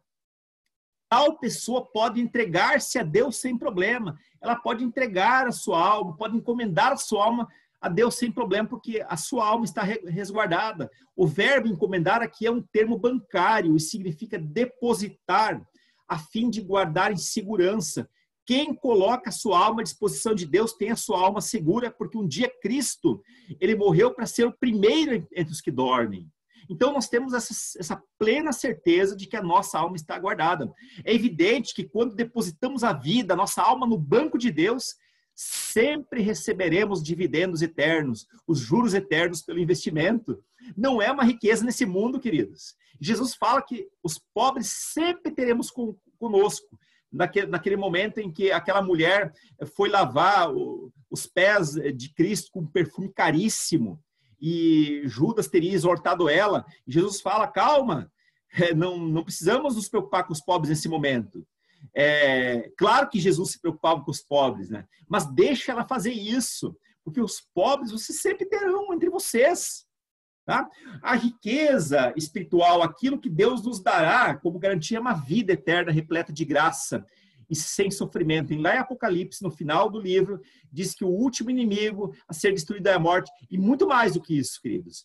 Speaker 1: Tal pessoa pode entregar-se a Deus sem problema. Ela pode entregar a sua alma, pode encomendar a sua alma a Deus sem problema, porque a sua alma está resguardada. O verbo encomendar aqui é um termo bancário e significa depositar, a fim de guardar em segurança. Quem coloca a sua alma à disposição de Deus tem a sua alma segura, porque um dia Cristo, ele morreu para ser o primeiro entre os que dormem. Então nós temos essa plena certeza de que a nossa alma está guardada. É evidente que quando depositamos a vida, a nossa alma no banco de Deus, sempre receberemos dividendos eternos, os juros eternos pelo investimento. Não é uma riqueza nesse mundo, queridos. Jesus fala que os pobres sempre teremos conosco. Naquele momento em que aquela mulher foi lavar os pés de Cristo com um perfume caríssimo e Judas teria exortado ela, e Jesus fala, calma, não precisamos nos preocupar com os pobres nesse momento. Claro que Jesus se preocupava com os pobres, né? Mas deixa ela fazer isso, porque os pobres vocês sempre terão entre vocês. Tá? A riqueza espiritual, aquilo que Deus nos dará como garantia, é uma vida eterna repleta de graça e sem sofrimento. Lá em Apocalipse, no final do livro, diz que o último inimigo a ser destruído é a morte, e muito mais do que isso, queridos.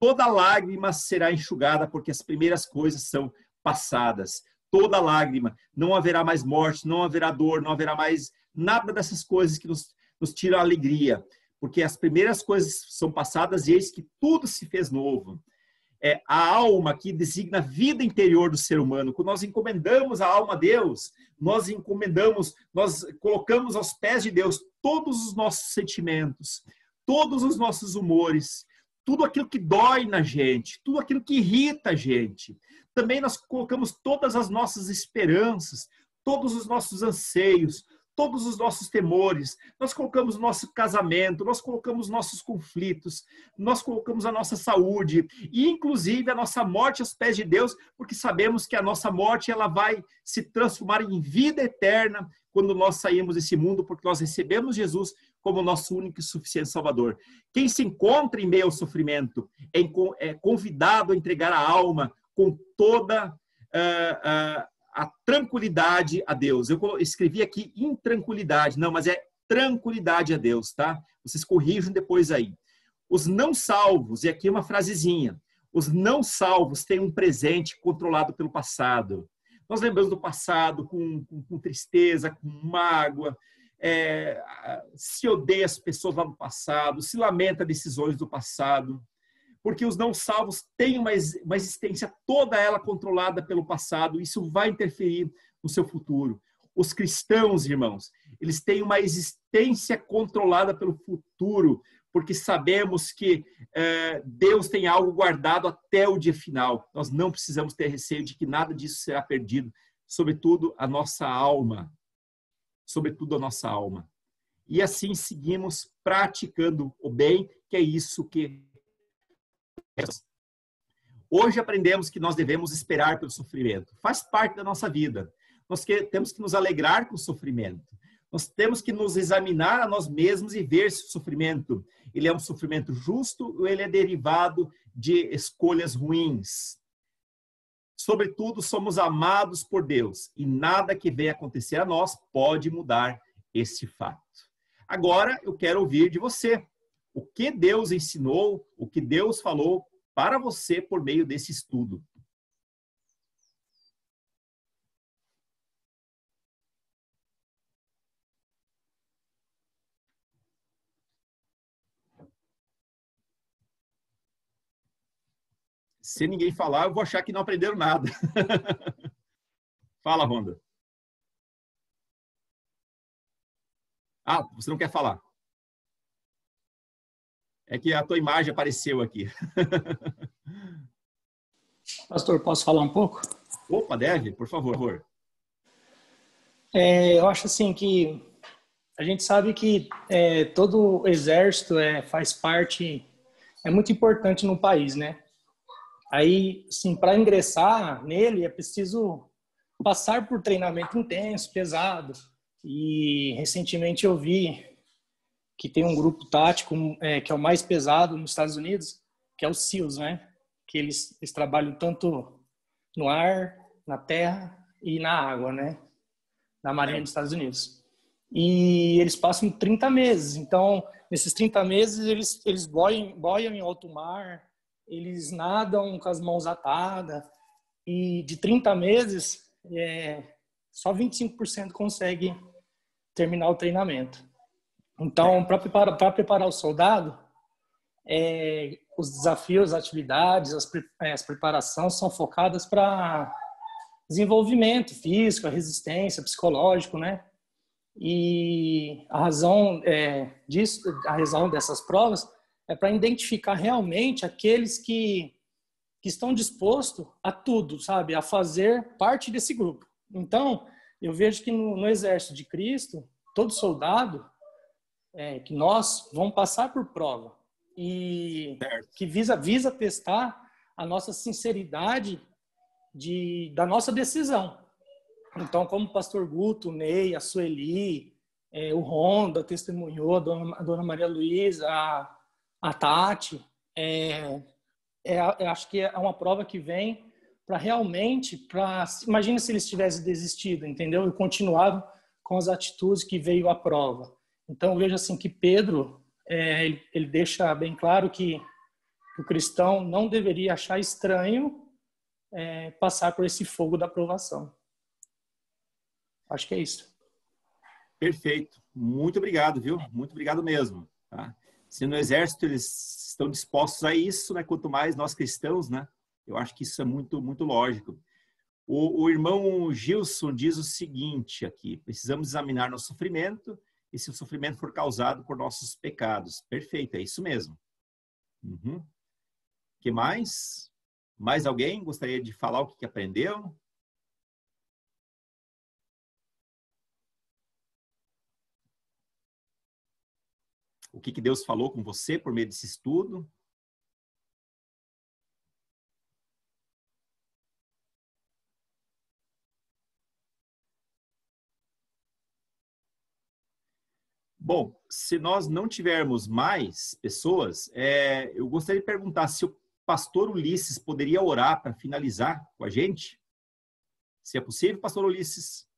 Speaker 1: Toda lágrima será enxugada, porque as primeiras coisas são passadas. Toda lágrima, não haverá mais morte, não haverá dor, não haverá mais nada dessas coisas que nos tiram a alegria. Porque as primeiras coisas são passadas e eis que tudo se fez novo. A alma que designa a vida interior do ser humano. Quando nós encomendamos a alma a Deus, nós colocamos aos pés de Deus todos os nossos sentimentos, todos os nossos humores, tudo aquilo que dói na gente, tudo aquilo que irrita a gente. Também nós colocamos todas as nossas esperanças, todos os nossos anseios, todos os nossos temores, nós colocamos o nosso casamento, nós colocamos nossos conflitos, nós colocamos a nossa saúde e inclusive a nossa morte aos pés de Deus, porque sabemos que a nossa morte ela vai se transformar em vida eterna quando nós saímos desse mundo, porque nós recebemos Jesus como nosso único e suficiente Salvador. Quem se encontra em meio ao sofrimento é convidado a entregar a alma com toda a tranquilidade a Deus. Eu escrevi aqui intranquilidade, não, mas é tranquilidade a Deus, tá? Vocês corrijam depois aí. Os não salvos, e aqui uma frasezinha, os não salvos têm um presente controlado pelo passado. Nós lembramos do passado com tristeza, com mágoa, se odeia as pessoas lá no passado, se lamenta decisões do passado. Porque os não salvos têm uma existência toda ela controlada pelo passado, isso vai interferir no seu futuro. Os cristãos, irmãos, eles têm uma existência controlada pelo futuro, porque sabemos que Deus tem algo guardado até o dia final. Nós não precisamos ter receio de que nada disso será perdido, sobretudo a nossa alma. Sobretudo a nossa alma. E assim seguimos praticando o bem, que é isso que hoje aprendemos que nós devemos esperar pelo sofrimento. Faz parte da nossa vida. Nós temos que nos alegrar com o sofrimento. Nós temos que nos examinar a nós mesmos e ver se o sofrimento ele é um sofrimento justo ou ele é derivado de escolhas ruins. Sobretudo, somos amados por Deus e nada que venha acontecer a nós pode mudar esse fato. Agora, eu quero ouvir de você. O que Deus ensinou, o que Deus falou para você por meio desse estudo. Se ninguém falar, eu vou achar que não aprenderam nada. Fala, Rhonda. Ah, você não quer falar? É que a tua imagem apareceu aqui.
Speaker 5: Pastor, posso falar um pouco?
Speaker 1: Opa, deve, por favor.
Speaker 5: Eu acho assim que a gente sabe que todo exército faz parte, é muito importante no país, né? Aí, sim, para ingressar nele é preciso passar por treinamento intenso, pesado. E recentemente eu vi que tem um grupo tático que é o mais pesado nos Estados Unidos, que é o SEALs, né? Que eles trabalham tanto no ar, na terra e na água, né? Na Marinha dos Estados Unidos. E eles passam 30 meses. Então, nesses 30 meses, eles boiam em alto mar, eles nadam com as mãos atadas. E de 30 meses, só 25% consegue terminar o treinamento. Então, para preparar o soldado, os desafios, as atividades, as preparações são focadas para desenvolvimento físico, a resistência, psicológico, né? E a razão disso, a razão dessas provas é para identificar realmente aqueles que estão dispostos a tudo, sabe? A fazer parte desse grupo. Então, eu vejo que no Exército de Cristo, todo soldado, que nós vamos passar por prova e que visa testar a nossa sinceridade da nossa decisão. Então, como o pastor Guto, o Ney, a Sueli, o Ronda testemunhou, a dona Maria Luísa, a Tati, eu acho que é uma prova que vem para realmente, imagina se eles tivessem desistido, entendeu? E continuado com as atitudes que veio à prova. Então, eu vejo assim que Pedro, ele deixa bem claro que o cristão não deveria achar estranho passar por esse fogo da provação. Acho que é isso.
Speaker 1: Perfeito. Muito obrigado, viu? Muito obrigado mesmo. Tá? Se no Exército eles estão dispostos a isso, né? Quanto mais nós cristãos, né? Eu acho que isso é muito, muito lógico. O irmão Gilson diz o seguinte aqui: precisamos examinar nosso sofrimento e se o sofrimento for causado por nossos pecados. Perfeito, é isso mesmo. Uhum. Que mais? Mais alguém gostaria de falar o que aprendeu? O que Deus falou com você por meio desse estudo? Bom, se nós não tivermos mais pessoas, eu gostaria de perguntar se o pastor Ulisses poderia orar para finalizar com a gente? Se é possível, pastor Ulisses.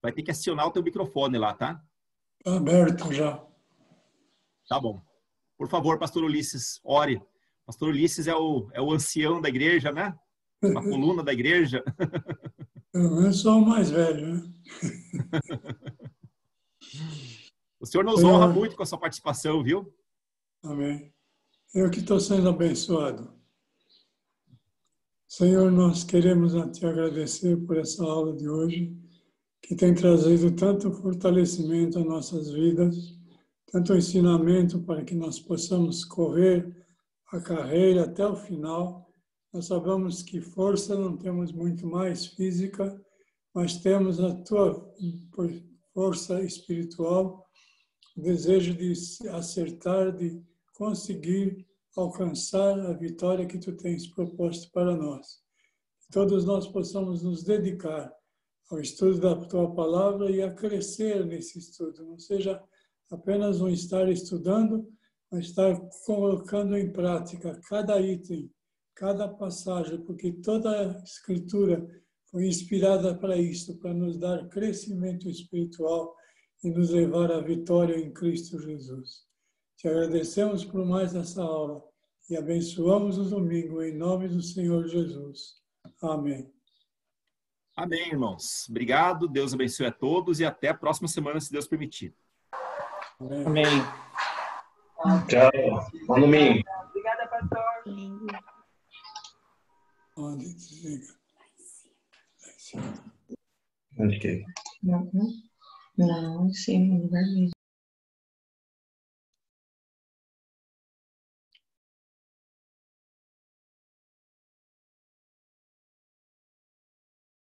Speaker 1: Vai ter que acionar o teu microfone lá, tá?
Speaker 6: Está aberto já.
Speaker 1: Tá bom. Por favor, pastor Ulisses, ore. Pastor Ulisses é o ancião da igreja, né? Uma coluna da igreja.
Speaker 6: Eu sou o mais velho, né?
Speaker 1: O senhor nos
Speaker 6: Senhor,
Speaker 1: honra muito com a sua participação, viu?
Speaker 6: amém. Eu que estou sendo abençoado. Senhor, nós queremos te agradecer por essa aula de hoje, que tem trazido tanto fortalecimento às nossas vidas, tanto ensinamento para que nós possamos correr a carreira até o final. Nós sabemos que força não temos muito mais física, mas temos a tua força espiritual, o desejo de acertar, de conseguir alcançar a vitória que tu tens proposto para nós. Que todos nós possamos nos dedicar ao estudo da tua palavra e a crescer nesse estudo. Não seja apenas um estar estudando, mas estar colocando em prática cada item, cada passagem, porque toda a Escritura foi inspirada para isso, para nos dar crescimento espiritual e nos levar à vitória em Cristo Jesus. Te agradecemos por mais essa aula e abençoamos o domingo em nome do Senhor Jesus. Amém.
Speaker 1: Amém, irmãos. Obrigado, Deus abençoe a todos e até a próxima semana, se Deus permitir.
Speaker 6: Amém.
Speaker 5: Amém.
Speaker 7: Tchau. Bom domingo.
Speaker 8: Obrigada, pastor.
Speaker 6: Onde desliga?
Speaker 7: Onde que é?
Speaker 8: Não, sim, no lugar mesmo.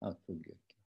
Speaker 3: Ah, tudo aqui.